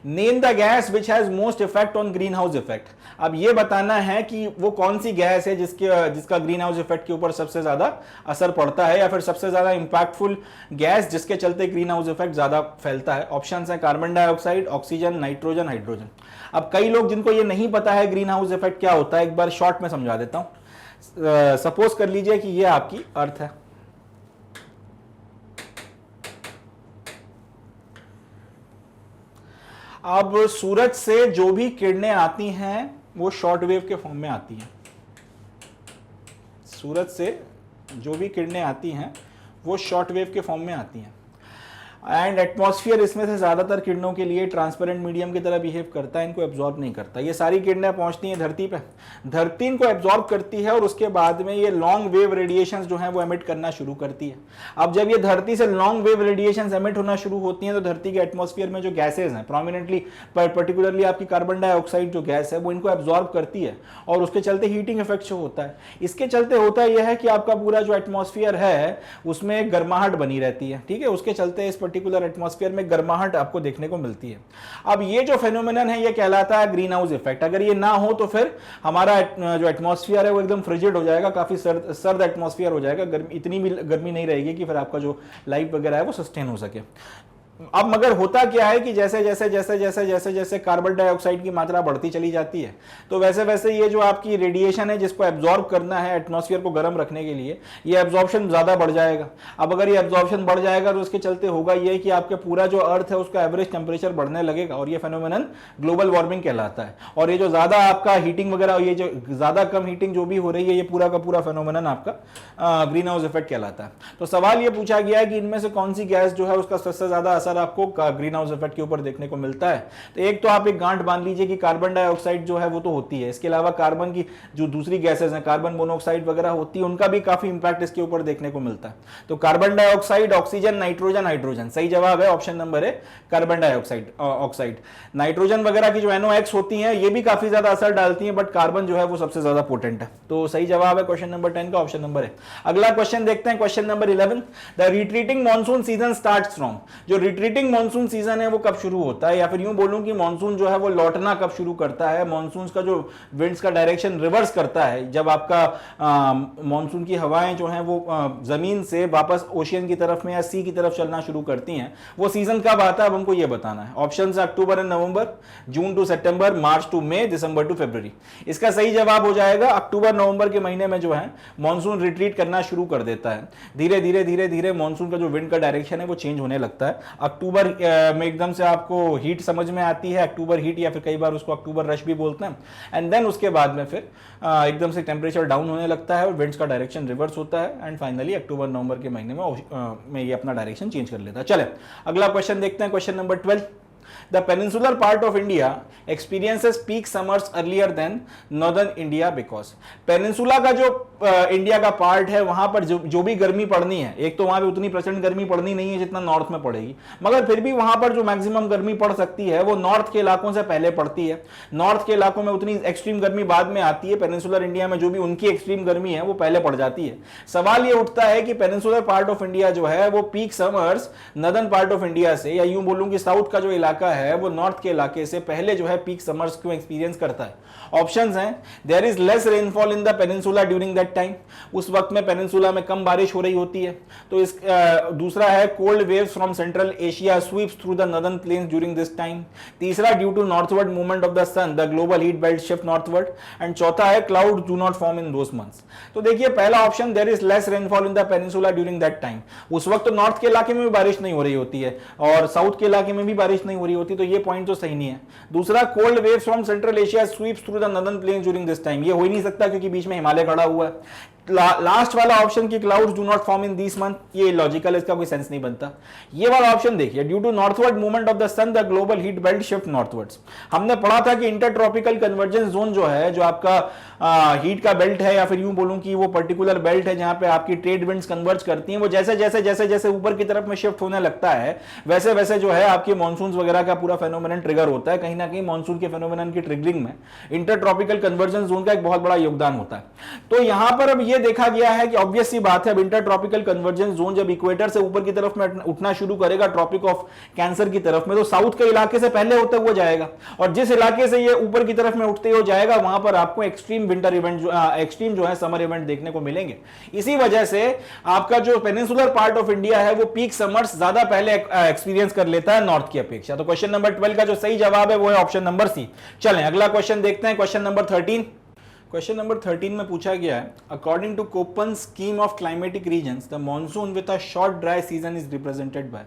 Name the gas which has most effect on green house effect. अब ये बताना है कि वो कौन सी गैस है जिसका ग्रीन हाउस इफेक्ट के ऊपर सबसे ज्यादा असर पड़ता है, या फिर सबसे ज्यादा इंपैक्टफुल गैस जिसके चलते ग्रीन हाउस इफेक्ट ज्यादा फैलता है। ऑप्शन है carbon dioxide, oxygen, nitrogen, hydrogen. अब कई लोग जिनको ये नहीं पता है ग्रीन हाउस इफेक्ट क्या होता है, एक बार शॉर्ट में समझा देता हूं। सपोज कर लीजिए कि ये आपकी अर्थ है, अब सूरज से जो भी किरणें आती हैं वो शॉर्ट वेव के फॉर्म में आती हैं। सूरज से जो भी किरणें आती हैं वो शॉर्ट वेव के फॉर्म में आती हैं। एंड एटमॉस्फेयर इसमें से ज़्यादातर किरणों के लिए ट्रांसपेरेंट मीडियम की तरह बिहेव करता है, इनको एब्जॉर्ब नहीं करता। ये सारी किरणें पहुंचती हैं धरती पे, धरती इनको एब्जॉर्ब करती है और उसके बाद में ये लॉन्ग वेव रेडिएशंस जो हैं वो एमिट करना शुरू करती है। अब जब ये धरती से लॉन्ग वेव रेडिएशंस एमिट होना शुरू होती हैं तो धरती के एटमॉस्फेयर में जो गैसेज हैं, प्रोमिनेंटली पर्टिकुलरली आपकी कार्बन डाइऑक्साइड जो गैस है वो इनको एब्जॉर्ब करती है और उसके चलते हीटिंग इफेक्ट जो होता है। इसके चलते होता यह है कि आपका पूरा जो एटमॉस्फेयर है उसमें गर्माहट बनी रहती है, ठीक है। उसके चलते इस पर्टिकुलर एटमॉस्फेयर में गर्माहट आपको देखने को मिलती है। अब ये जो फेनोमेनन है ये कहलाता है ग्रीन हाउस इफेक्ट। अगर ये ना हो तो फिर हमारा जो एटमॉस्फेयर है वो एकदम फ्रिजिड हो जाएगा, काफी सर्द एटमॉस्फेयर हो जाएगा, इतनी भी गर्मी नहीं रहेगी कि फिर आपका जो लाइफ वगैरह है वो सस्टेन हो सके। अब मगर होता क्या है कि जैसे जैसे जैसे जैसे जैसे जैसे कार्बन डाइऑक्साइड की मात्रा बढ़ती चली जाती है तो वैसे वैसे ये जो आपकी रेडिएशन है जिसको एब्जॉर्ब करना है एटमॉस्फेयर को गर्म रखने के लिए, ये एब्जॉर्प्शन ज़्यादा बढ़ जाएगा। अब अगर ये एब्जॉर्प्शन बढ़ जाएगा तो उसके चलते होगा ये कि आपके पूरा जो अर्थ है उसका एवरेज टेम्परेचर बढ़ने लगेगा और ये फेनोमेनन ग्लोबल वार्मिंग कहलाता है। और ये जो ज़्यादा आपका हीटिंग वगैरह, ये जो ज़्यादा कम हीटिंग जो भी हो रही है, ये पूरा का पूरा फेनोमेनन आपका ग्रीन हाउस इफेक्ट कहलाता है। तो सवाल ये पूछा गया है कि इनमें से कौन सी गैस जो है उसका सबसे ज़्यादा असर आपको ग्रीन हाउस इफेक्ट के ऊपर देखने को मिलता है। तो एक तो आप एक गांठ बांध लीजिए कि कार्बन डाइऑक्साइड जो है वो तो होती है, इसके अलावा कार्बन की जो दूसरी गैसेस हैं, कार्बन मोनोऑक्साइड वगैरह होती है, उनका भी काफी इंपैक्ट इसके ऊपर देखने को मिलता है। तो carbon dioxide, oxygen, nitrogen, hydrogen, सही जवाब है ऑप्शन नंबर है कार्बन डाइऑक्साइड ऑक्साइड। नाइट्रोजन वगैरह की जो NOx होती है ये भी काफी ज्यादा असर डालती है, बट कार्बन जो है वो सबसे ज्यादा पोटेंट है। तो सही जवाब है क्वेश्चन नंबर 10 का ऑप्शन नंबर है। अगला क्वेश्चन देखते हैं, question number 11। The retreating monsoon season starts from, जो रिट्रीटिंग मॉनसून सीजन है वो कब शुरू होता है, या फिर यूं बोलूं कि मॉनसून जो है वो लौटना कब शुरू करता है, मॉनसून का जो विंड्स का डायरेक्शन रिवर्स करता है, जब आपका मॉनसून की हवाएं जो हैं वो जमीन से वापस ओशियन की तरफ में या सी की तरफ चलना शुरू करती हैं, वो सीजन कब आता है अब हमको ये बताना है। ऑप्शन है October and November, June to September, March to May, December to February. इसका सही जवाब हो जाएगा अक्टूबर नवंबर के महीने में जो है मॉनसून रिट्रीट करना शुरू कर देता है। धीरे धीरे धीरे धीरे मॉनसून का जो विंड का डायरेक्शन है वो चेंज होने लगता है। अक्टूबर में एकदम से आपको हीट समझ में आती है, अक्टूबर हीट, या फिर कई बार उसको अक्टूबर रश भी बोलते हैं। एंड देन उसके बाद में फिर एकदम से टेम्परेचर डाउन होने लगता है और विंड्स का डायरेक्शन रिवर्स होता है एंड फाइनली अक्टूबर नवंबर के महीने में ये अपना डायरेक्शन चेंज कर लेता है। चले अगला क्वेश्चन देखते हैं, question number 12। The peninsular part of India experiences peak summers earlier than northern India because peninsula का जो इंडिया का पार्ट है वहां पर जो भी गर्मी पड़नी है, एक तो वहां पे उतनी प्रचंड गर्मी पड़नी नहीं है जितना नॉर्थ में पड़ेगी, मगर फिर भी वहां पर जो मैक्सिमम गर्मी पड़ सकती है वो नॉर्थ के इलाकों से पहले पड़ती है। नॉर्थ के इलाकों में उतनी एक्सट्रीम गर्मी बाद में आती है, पेनिनसुलर इंडिया में जो भी उनकी एक्सट्रीम गर्मी है वो पहले पड़ जाती है। सवाल ये उठता है कि पेनिनसुलर पार्ट ऑफ इंडिया जो है वो peak summers northern part of India से, या यूं बोलूं कि साउथ का जो इलाका है वो नॉर्थ के इलाके से पहले जो है पीक समर्स को एक्सपीरियंस करता है। ऑप्शंस हैं, there is less rainfall in the peninsula during that time, उस वक्त में पेनिनसुला में कम बारिश हो रही होती है। तो इस दूसरा है cold waves from central Asia sweeps through the northern plains during this time. तीसरा due to northward movement of the sun the global heat belt shift northward. And चौथा है cloud do not form in those months. तो देखिए पहला option, there is less rainfall in the peninsula during that time, उस वक्त तो north के इलाके में भी बारिश नहीं हो रही होती है और साउथ के इलाके में भी बारिश नहीं हो रही होती, तो ये पॉइंट तो सही नहीं है। दूसरा cold waves from central Asia sweeps through the northern plains during this time, ये हो ही नहीं सकता क्योंकि बीच में हिमालय खड़ा हुआ है। लास्ट वाला ऑप्शन की clouds do not form in this month, ये लॉजिकल, इसका कोई सेंस नहीं बनता। ये वाला ऑप्शन देखिए, due to northward movement of the sun the global heat belt shift northwards. हमने पढ़ा था कि इंटरट्रॉपिकल कन्वर्जेंस जोन जो है, जो आपका हीट का बेल्ट है, या फिर यूं बोलूं कि वो पर्टिकुलर बेल्ट है जहां पे आपकी ट्रेड विंड्स कन्वर्ज करती हैं, वो जैसे जैसे जैसे जैसे ऊपर की तरफ में शिफ्ट होने लगता है वैसे वैसे जो है आपके मॉनसून वगैरह का पूरा फेनोमेनन ट्रिगर होता है। कहीं ना कहीं मॉनसून के फेनोमेनन की ट्रिगरिंग में इंटरट्रॉपिकल कन्वर्जेंस जोन का एक बहुत बड़ा योगदान होता है। तो यहां पर अब ये देखा गया है कि ऑब्वियस सी बात है, अब इंटरट्रॉपिकल कन्वर्जेंस जोन जब इक्वेटर से ऊपर की तरफ में उठना शुरू करेगा ट्रॉपिक ऑफ कैंसर की तरफ में, तो साउथ के इलाके से पहले होते हुए जाएगा और जिस इलाके से ये ऊपर की तरफ में उठते हुए जाएगा वहां पर आपको एक्सट्रीम विंटर इवेंट, एक्सट्रीम जो है समर इवेंट देखने को मिलेंगे। इसी वजह से आपका जो पेनिनसुलर पार्ट ऑफ इंडिया है वो पीक समर्स ज्यादा पहले एक्सपीरियंस कर लेता है नॉर्थ की अपेक्षा। तो क्वेश्चन नंबर 12 का जो सही जवाब है वो है ऑप्शन नंबर सी। चलें अगला क्वेश्चन देखते हैं, क्वेश्चन नंबर 13। क्वेश्चन नंबर 13 में पूछा गया है, according to Koppen scheme of climatic regions the monsoon with a short dry season is represented by.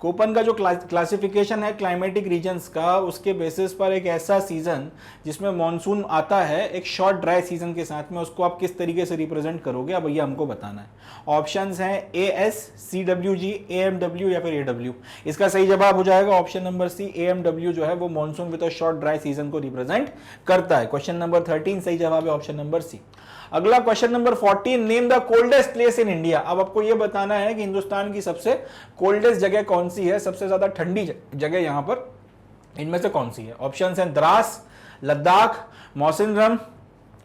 Koppen का जो क्लासिफिकेशन है क्लाइमेटिक रीजन्स का, उसके बेसिस पर एक ऐसा सीजन जिसमें मॉनसून आता है एक शॉर्ट ड्राई सीजन के साथ में, उसको आप किस तरीके से रिप्रेजेंट करोगे, अब भैया हमको बताना है। ऑप्शंस हैं AS, CWG, AMW या फिर AW। इसका सही जवाब हो जाएगा ऑप्शन नंबर सी, AMW जो है वो monsoon with a short dry season को रिप्रेजेंट करता है। क्वेश्चन नंबर 13 सही जवाब है ऑप्शन नंबर सी। अगला question number 14, name the coldest place in India. अब आपको यह बताना है कि हिंदुस्तान की सबसे कोल्डेस्ट जगह कौन सी है, सबसे ज्यादा ठंडी जगह यहां पर इनमें से कौन सी है। ऑप्शंस हैं Dras, Ladakh, Mawsynram,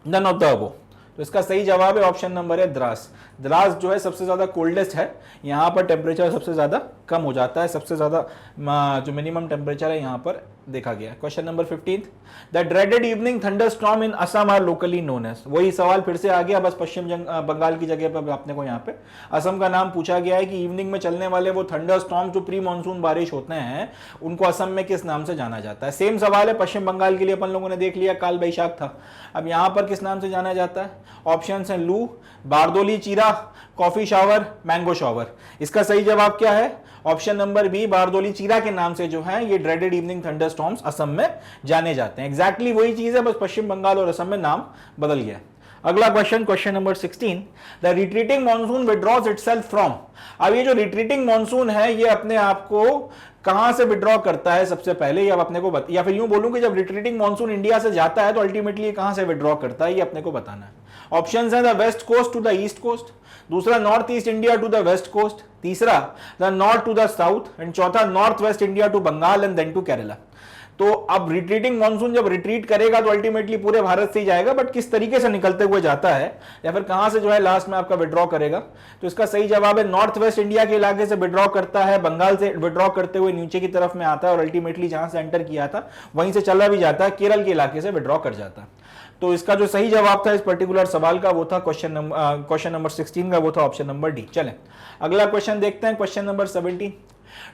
none of the above. तो इसका सही जवाब है ऑप्शन नंबर है द्रास। द्रास जो है सबसे ज्यादा कोल्डेस्ट है, यहाँ पर टेम्परेचर सबसे ज्यादा कम हो जाता है, सबसे ज्यादा जो मिनिमम टेम्परेचर है यहाँ पर देखा गया। Question number 15, the dreaded evening thunderstorm in Assam are locally known as. वही सवाल फिर से आ गया, बस पश्चिम बंगाल की जगह पर आपने को यहाँ पे असम का नाम पूछा गया है कि इवनिंग में चलने वाले वो थंडरस्टॉर्म जो प्री मानसून बारिश होते हैं उनको असम में किस नाम से जाना जाता है। सेम सवाल है पश्चिम बंगाल के लिए, अपन लोगों ने देख लिया काल बैशाख था, अब यहाँ पर किस नाम से जाना जाता है। ऑप्शन है लू, बारदोली चीरा, कॉफी शावर, मैंगो शावर। इसका सही जवाब क्या है, ऑप्शन नंबर बी, बारदोली चीरा के नाम से जो है ये ड्रेडेड इवनिंग थंडरस्टॉर्म्स असम में जाने जाते हैं। एग्जैक्टली वही चीज है, बस पश्चिम बंगाल और असम में नाम बदल गया। अगला question, question number 16, the retreating monsoon withdraws itself from. अब ये जो रिट्रीटिंग मॉनसून है ये अपने आप को कहां से विड्रॉ करता है सबसे पहले, ये अब अपने को या फिर यूं बोलूं कि जब रिट्रीटिंग मॉनसून इंडिया से जाता है तो अल्टीमेटली ये कहां से विड्रॉ करता है, ये अपने को बताना है। ऑप्शंस हैं the west coast to the east coast, दूसरा north east India to the west coast, तीसरा the north to the south and चौथा north west India to Bengal and then to Kerala. तो अब रिट्रीटिंग मॉनसून जब रिट्रीट करेगा तो ultimately पूरे भारत से ही जाएगा, बट किस तरीके से निकलते हुए जाता है या फिर कहां से जो है लास्ट में आपका विड्रॉ करेगा। तो इसका सही जवाब है नॉर्थ वेस्ट इंडिया के इलाके से विड्रॉ करता है, बंगाल से विड्रॉ करते हुए नीचे की तरफ में आता है और अल्टीमेटली जहां से एंटर किया था वहीं से चला भी जाता है, केरल के इलाके से विड्रॉ कर जाता है। तो इसका जो सही जवाब था इस पर्टिकुलर सवाल का वो था क्वेश्चन नंबर 16 का, वो था ऑप्शन नंबर डी। चलें अगला क्वेश्चन देखते हैं, question number 17,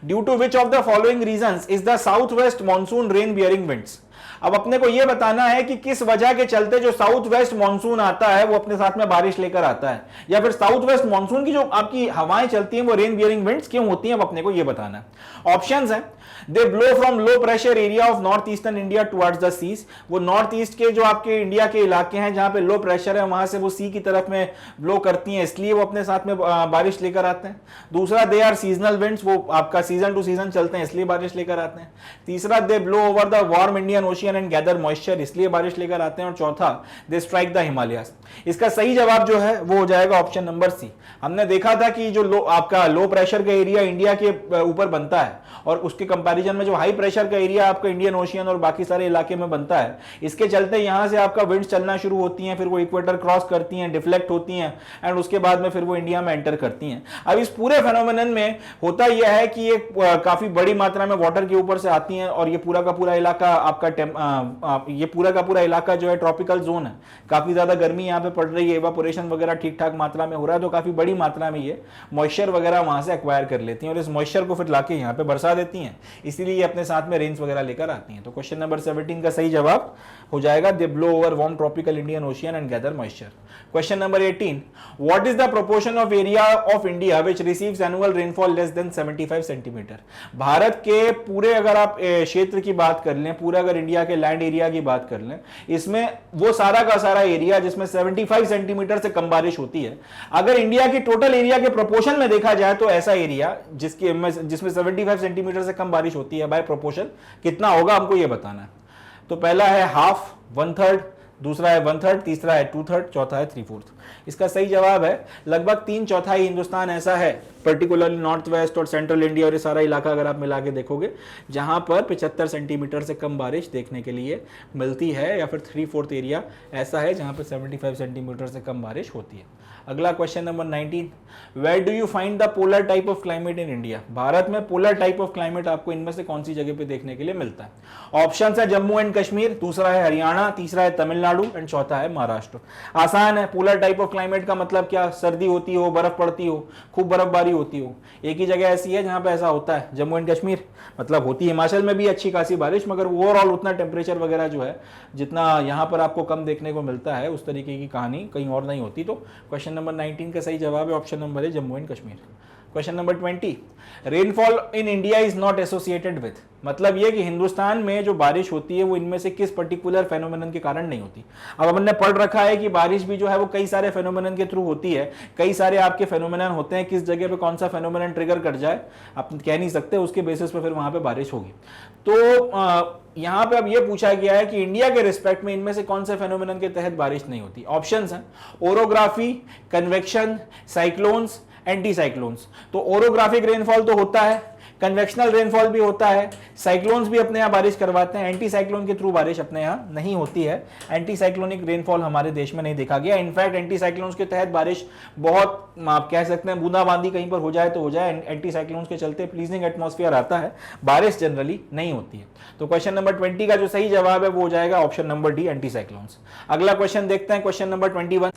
due to which of the following reasons is the south west monsoon rain bearing winds. अब अपने को यह बताना है कि किस वजह के चलते जो साउथ वेस्ट मॉनसून आता है वो अपने साथ में बारिश लेकर आता है, या फिर साउथ वेस्ट मॉनसून की जो आपकी हवाएं चलती हैं वो रेन बियरिंग विंड्स क्यों होती हैं, अब अपने को यह बताना है। ऑप्शंस हैं they blow from low pressure area of north eastern India towards the seas. वो नॉर्थ ईस्ट के जो आपके इंडिया के इलाके हैं जहां पे लो प्रेशर है वहां से वो सी की तरफ में ब्लो करती हैं, इसलिए वो अपने साथ में बारिश लेकर आते हैं। दूसरा दे आर सीजनल विंड्स, वो आपका सीजन टू सीजन चलते हैं इसलिए बारिश लेकर आते हैं। तीसरा they blow over the warm Indian ocean and gather moisture, इसलिए बारिश लेकर आते हैं। और चौथा दे स्ट्राइक द हिमालयास। इसका सही जवाब जो है वो हो जाएगा ऑप्शन नंबर सी। हमने देखा था कि जो आपका लो प्रेशर का एरिया इंडिया के ऊपर बनता है और उसके कंपैरिजन में जो हाई प्रेशर का एरिया आपका इंडियन ओशियन और बाकी सारे इलाके में बनता है, इसके चलते यहां से आपका विंड्स चलना शुरू होती हैं, फिर वो इक्वेटर क्रॉस करती हैं, डिफ्लेक्ट होती हैं एंड उसके बाद में फिर वो इंडिया में एंटर करती हैं। अब इस पूरे फेनोमेनन में होता यह है कि ये काफी बड़ी मात्रा में वाटर के ऊपर से आती हैं और ये पूरा का पूरा इलाका आपका ये पूरा का पूरा इलाका जो है ट्रॉपिकल जोन है, काफी ज्यादा गर्मी यहाँ पे पड़ रही है, इवापोरेशन वगैरह ठीक ठाक मात्रा में हो रहा है, तो काफी बड़ी मात्रा में ये मॉइस्चर वगैरह वहां से एक्वायर कर लेती हैं और इस मॉइस्चर को फिर लाके यहाँ पे बरसा देती हैं, इसीलिए ये अपने साथ में रेन्स वगैरह लेकर आती हैं। तो क्वेश्चन नंबर 17 का सही जवाब हो जाएगा they blow over warm tropical Indian ocean and gather moisture. Question number 18, what is the proportion of area of India which receives annual rainfall less than 75 centimeter. भारत के पूरे अगर आप क्षेत्र की बात कर लें, पूरा अगर इंडिया के लैंड एरिया की बात कर लें, इसमें वो सारा का सारा एरिया जिसमें 75 सेंटीमीटर से कम बारिश होती है, अगर इंडिया की टोटल एरिया के प्रोपोर्शन में देखा जाए तो ऐसा एरिया जिसमें 75 सेंटीमीटर से कम बारिश होती है बाय प्रोपोर्शन कितना होगा, हमको यह बताना है। तो पहला है हाफ, 1/3, दूसरा है 1/3, तीसरा है 2/3, चौथा है 3/4। इसका सही जवाब है लगभग 3/4 हिंदुस्तान ऐसा है, पर्टिकुलरली नॉर्थ वेस्ट और सेंट्रल इंडिया और ये सारा इलाका अगर आप मिला के देखोगे जहां पर 75 सेंटीमीटर से कम बारिश देखने के लिए मिलती है, या फिर 3/4 एरिया ऐसा है जहां पर 75 सेंटीमीटर से कम बारिश होती है। अगला question number 19, where do you find the polar type of climate in India. Bharat में पोलर टाइप ऑफ क्लाइमेट आपको इनमें से कौन सी जगह पे देखने के लिए मिलता है। ऑप्शन है जम्मू एंड कश्मीर, दूसरा है हरियाणा, तीसरा है तमिलनाडु एंड चौथा है महाराष्ट्र। आसान है, पोलर टाइप ऑफ क्लाइमेट का मतलब क्या, सर्दी होती हो, बर्फ पड़ती हो, खूब बर्फबारी होती हो। एक ही जगह ऐसी है जहां पे ऐसा होता है, जम्मू एंड कश्मीर। मतलब होती हिमाचल में भी अच्छी खासी बारिश, मगर ओवरऑल उतना टेम्परेचर वगैरह जो है जितना यहां पर आपको कम देखने को मिलता है उस तरीके की कहानी कहीं और नहीं होती। तो क्वेश्चन नंबर 19 का सही जवाब है ऑप्शन नंबर है Jammu and Kashmir. Question number 20, rainfall in India is not associated with, मतलब यह कि हिंदुस्तान में जो बारिश होती है वो इनमें से किस पर्टिकुलर फेनोमेनन के कारण नहीं होती। अब अपन ने पढ़ रखा है कि बारिश भी जो है वो कई सारे फेनोमेनन के थ्रू होती है, कई सारे आपके फेनोमेनन होते हैं, किस जगह पे कौन सा फेनोमेनन ट्रिगर कर जाए आप कह नहीं सकते, उसके बेसिस पे फिर वहां पे बारिश होगी। तो यहां पे अब ये पूछा गया है कि इंडिया के रिस्पेक्ट में इनमें से कौन से फेनोमेनन के तहत बारिश नहीं होती। ऑप्शंस हैं ओरोग्राफी, कन्वेक्शन, साइक्लोन्स, एंटी साइक्लोन्स। तो ओरोग्राफिक रेनफॉल तो होता है, कन्वेक्शनल रेनफॉल भी होता है, साइक्लोन्स भी अपने यहाँ बारिश करवाते हैं, एंटी साइक्लोन के थ्रू बारिश अपने यहाँ नहीं होती है। एंटी साइक्लोनिक रेनफॉल हमारे देश में नहीं देखा गया। इनफैक्ट एंटी साइक्लोन्स के तहत बारिश बहुत आप कह सकते हैं बूंदाबांदी कहीं पर हो जाए तो हो जाए, एंटी साइक्लोन्स के चलते प्लीजिंग एटमॉस्फेयर आता है, बारिश जनरली नहीं होती है। तो क्वेश्चन नंबर 20 का जो सही जवाब है वो हो जाएगा option number D, anti cyclones. अगला क्वेश्चन देखते हैं, question number 21,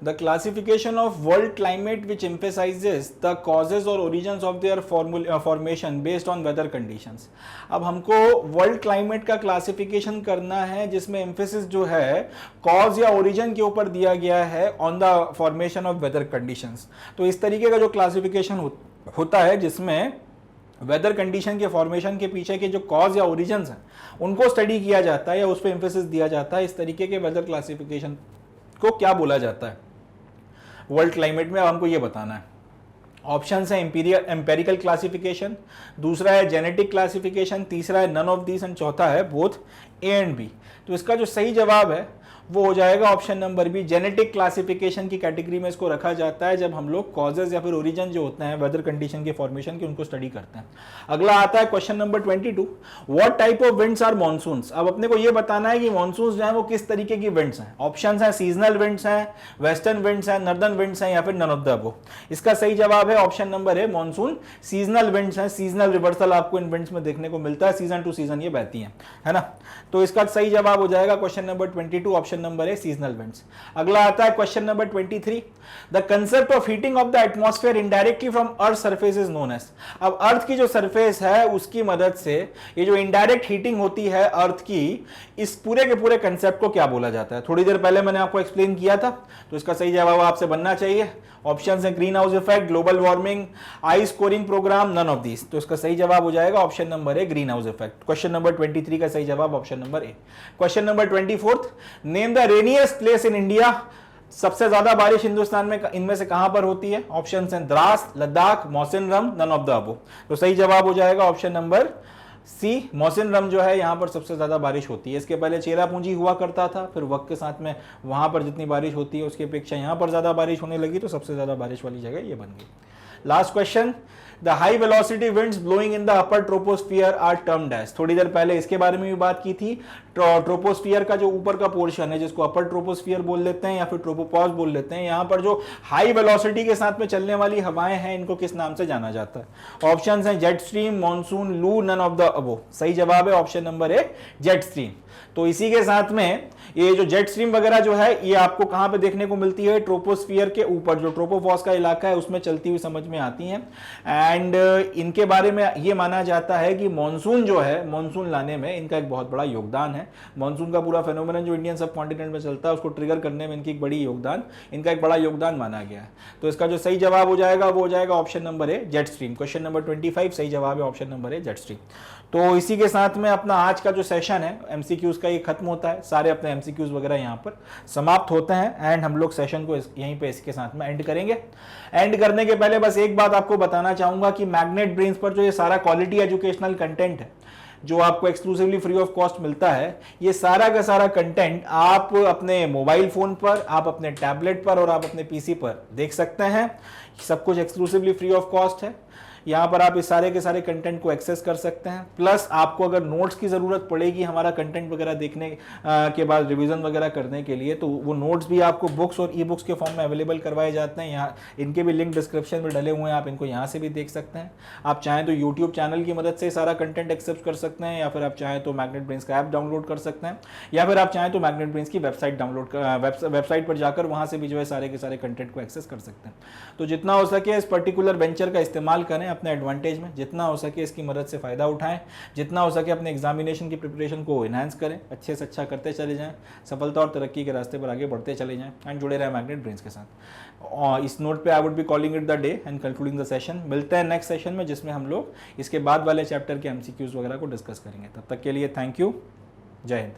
the classification of world climate which emphasizes the causes or origins of their formation based on weather conditions। अब हमको वर्ल्ड क्लाइमेट का क्लासिफिकेशन करना है जिसमें एम्फेसिस जो है कॉज या ओरिजिन के ऊपर दिया गया है on the formation of weather conditions. तो इस तरीके का जो क्लासिफिकेशन होता है जिसमें वेदर कंडीशन के फॉर्मेशन के पीछे के जो कॉज या ओरिजिन्स हैं उनको स्टडी किया जाता है या उस पर एम्फेसिस दिया जाता है, इस तरीके के वेदर क्लासिफिकेशन को क्या बोला जाता है वर्ल्ड क्लाइमेट में। अब हमको ये बताना है। ऑप्शन है एम्पेरिकल क्लासिफिकेशन, दूसरा है जेनेटिक क्लासिफिकेशन, तीसरा है नन ऑफ दीस एंड चौथा है बोथ ए एंड बी। तो इसका जो सही जवाब है वो हो जाएगा option number B. Genetic classification की कैटेगरी में इसको रखा जाता है जब हम लोग कॉजेज या फिर ओरिजिन जो होते हैं वेदर कंडीशन के फॉर्मेशन के उनको स्टडी करते हैं। अगला आता है question number 22, what type of winds are monsoons. अब अपने को ये बताना है कि मॉनसून्स जो है वो किस तरीके की विंड्स हैं। ऑप्शन है सीजनल विंड्स हैं, वेस्टर्न विंड्स हैं, नॉर्दर्न विंड्स हैं या फिर नन ऑफ द अबव। इसका सही जवाब है ऑप्शन नंबर है मॉनसून सीजनल विंड्स हैं। सीजनल रिवर्सल आपको इन विंड्स में देखने को मिलता है, सीजन टू सीजन ये बहती है ना। तो इसका सही जवाब हो जाएगा क्वेश्चन नंबर 22, ऑप्शन नंबर है सीजनल विंड्स। अगला आता है question number 23, the concept of heating of the atmosphere indirectly from earth surface is known as. अब अर्थ की जो सरफेस है उसकी मदद से ये जो इनडायरेक्ट हीटिंग होती है अर्थ की, इस पूरे के पूरे कंसेप्ट को क्या बोला जाता है। थोड़ी देर पहले मैंने आपको एक्सप्लेन किया था, तो इसका सही जवाब आपसे बनना चाहिए। ऑप्शन है green house effect, global warming, ice coring programme, none of these. तो इसका सही जवाब हो जाएगा option number A green house effect. Question number 23 का सही जवाब option number A. Question number 24, name the rainiest place in India. सबसे ज्यादा बारिश हिंदुस्तान में इनमें से कहां पर होती है। ऑप्शन हैं Dras, Ladakh, Mawsynram, none of the above. तो सही जवाब हो जाएगा ऑप्शन नंबर सी, मौसिनराम जो है यहां पर सबसे ज्यादा बारिश होती है। इसके पहले चेरापूंजी हुआ करता था, फिर वक्त के साथ में वहां पर जितनी बारिश होती है उसकी अपेक्षा यहां पर ज्यादा बारिश होने लगी, तो सबसे ज्यादा बारिश वाली जगह ये बन गई। Last question, the high velocity winds blowing in the upper troposphere are termed as. थोड़ी देर पहले इसके बारे में भी बात की थी। ट्रोपोस्फियर का जो ऊपर का पोर्शन है जिसको अपर ट्रोपोस्फियर बोल लेते हैं या फिर ट्रोपोपॉज बोल लेते हैं, यहां पर जो हाई वेलोसिटी के साथ में चलने वाली हवाएं हैं इनको किस नाम से जाना जाता है। ऑप्शंस हैं जेट स्ट्रीम, मॉनसून, लू, नन ऑफ द अबव। सही जवाब है ऑप्शन नंबर ए जेट स्ट्रीम। तो इसी के साथ में ये जो जेट स्ट्रीम वगैरह जो है ये आपको कहां पे देखने को मिलती है, ट्रोपोस्फियर के ऊपर जो ट्रोपोपॉज का इलाका है उसमें चलती हुई समझ में आती हैं। एंड इनके बारे में ये माना जाता है कि मॉनसून जो है, मॉनसून लाने में इनका एक बहुत बड़ा योगदान है। मॉनसून का पूरा फेनोमेनन जो इंडियन सब कॉन्टिनेंट में चलता है उसको ट्रिगर करने में इनकी एक बड़ी योगदान, इनका एक बड़ा योगदान माना गया है। तो इसका जो सही जवाब हो जाएगा वो हो जाएगा ऑप्शन नंबर ए जेट स्ट्रीम। क्वेश्चन नंबर 25 सही जवाब है ऑप्शन नंबर ए जेट स्ट्रीम। तो इसी के साथ में अपना आज का जो सेशन है एमसीक्यूज का ये खत्म होता है। सारे अपने एमसीक्यूज वगैरह यहाँ पर समाप्त होते हैं एंड हम लोग सेशन को यहीं पे इसके साथ में एंड करेंगे। एंड करने के पहले बस एक बात आपको बताना चाहूंगा कि मैग्नेट ब्रेन्स पर जो ये सारा क्वालिटी एजुकेशनल कंटेंट है जो आपको एक्सक्लूसिवली फ्री ऑफ कॉस्ट मिलता है, ये सारा का सारा कंटेंट आप अपने मोबाइल फोन पर, आप अपने टैबलेट पर और आप अपने पीसी पर देख सकते हैं। सब कुछ एक्सक्लूसिवली फ्री ऑफ कॉस्ट है। यहाँ पर आप इस सारे के सारे कंटेंट को एक्सेस कर सकते हैं। प्लस आपको अगर नोट्स की ज़रूरत पड़ेगी हमारा कंटेंट वगैरह देखने के बाद रिवीजन वगैरह करने के लिए, तो वो नोट्स भी आपको बुक्स और ई बुक्स के फॉर्म में अवेलेबल करवाए जाते हैं। यहाँ इनके भी लिंक डिस्क्रिप्शन में डले हुए हैं, आप इनको यहाँ से भी देख सकते हैं। आप चाहें तो यूट्यूब चैनल की मदद से सारा कंटेंट एक्सेस कर सकते हैं, या फिर आप चाहें तो मैग्नेट ब्रेन्स का ऐप डाउनलोड कर सकते हैं, या फिर आप चाहें तो मैग्नेट ब्रेन्स की वेबसाइट पर जाकर वहाँ से भी जो है सारे के सारे कंटेंट को एक्सेस कर सकते हैं। तो जितना हो सके इस पर्टिकुलर वेंचर का इस्तेमाल करें अपने एडवांटेज में, जितना हो सके इसकी मदद से फ़ायदा उठाएं, जितना हो सके अपने एग्जामिनेशन की प्रिपरेशन को इन्हांस करें, अच्छे से अच्छा करते चले जाएं, सफलता और तरक्की के रास्ते पर आगे बढ़ते चले जाएं एंड जुड़े रहें मैग्नेट ब्रेन्स के साथ। और इस नोट पे I would be calling it the day and concluding the session. मिलते हैं नेक्स्ट सेशन में, जिसमें हम लोग इसके बाद वाले चैप्टर के MCQs वगैरह को डिस्कस करेंगे। तब तक के लिए थैंक यू, जय हिंद।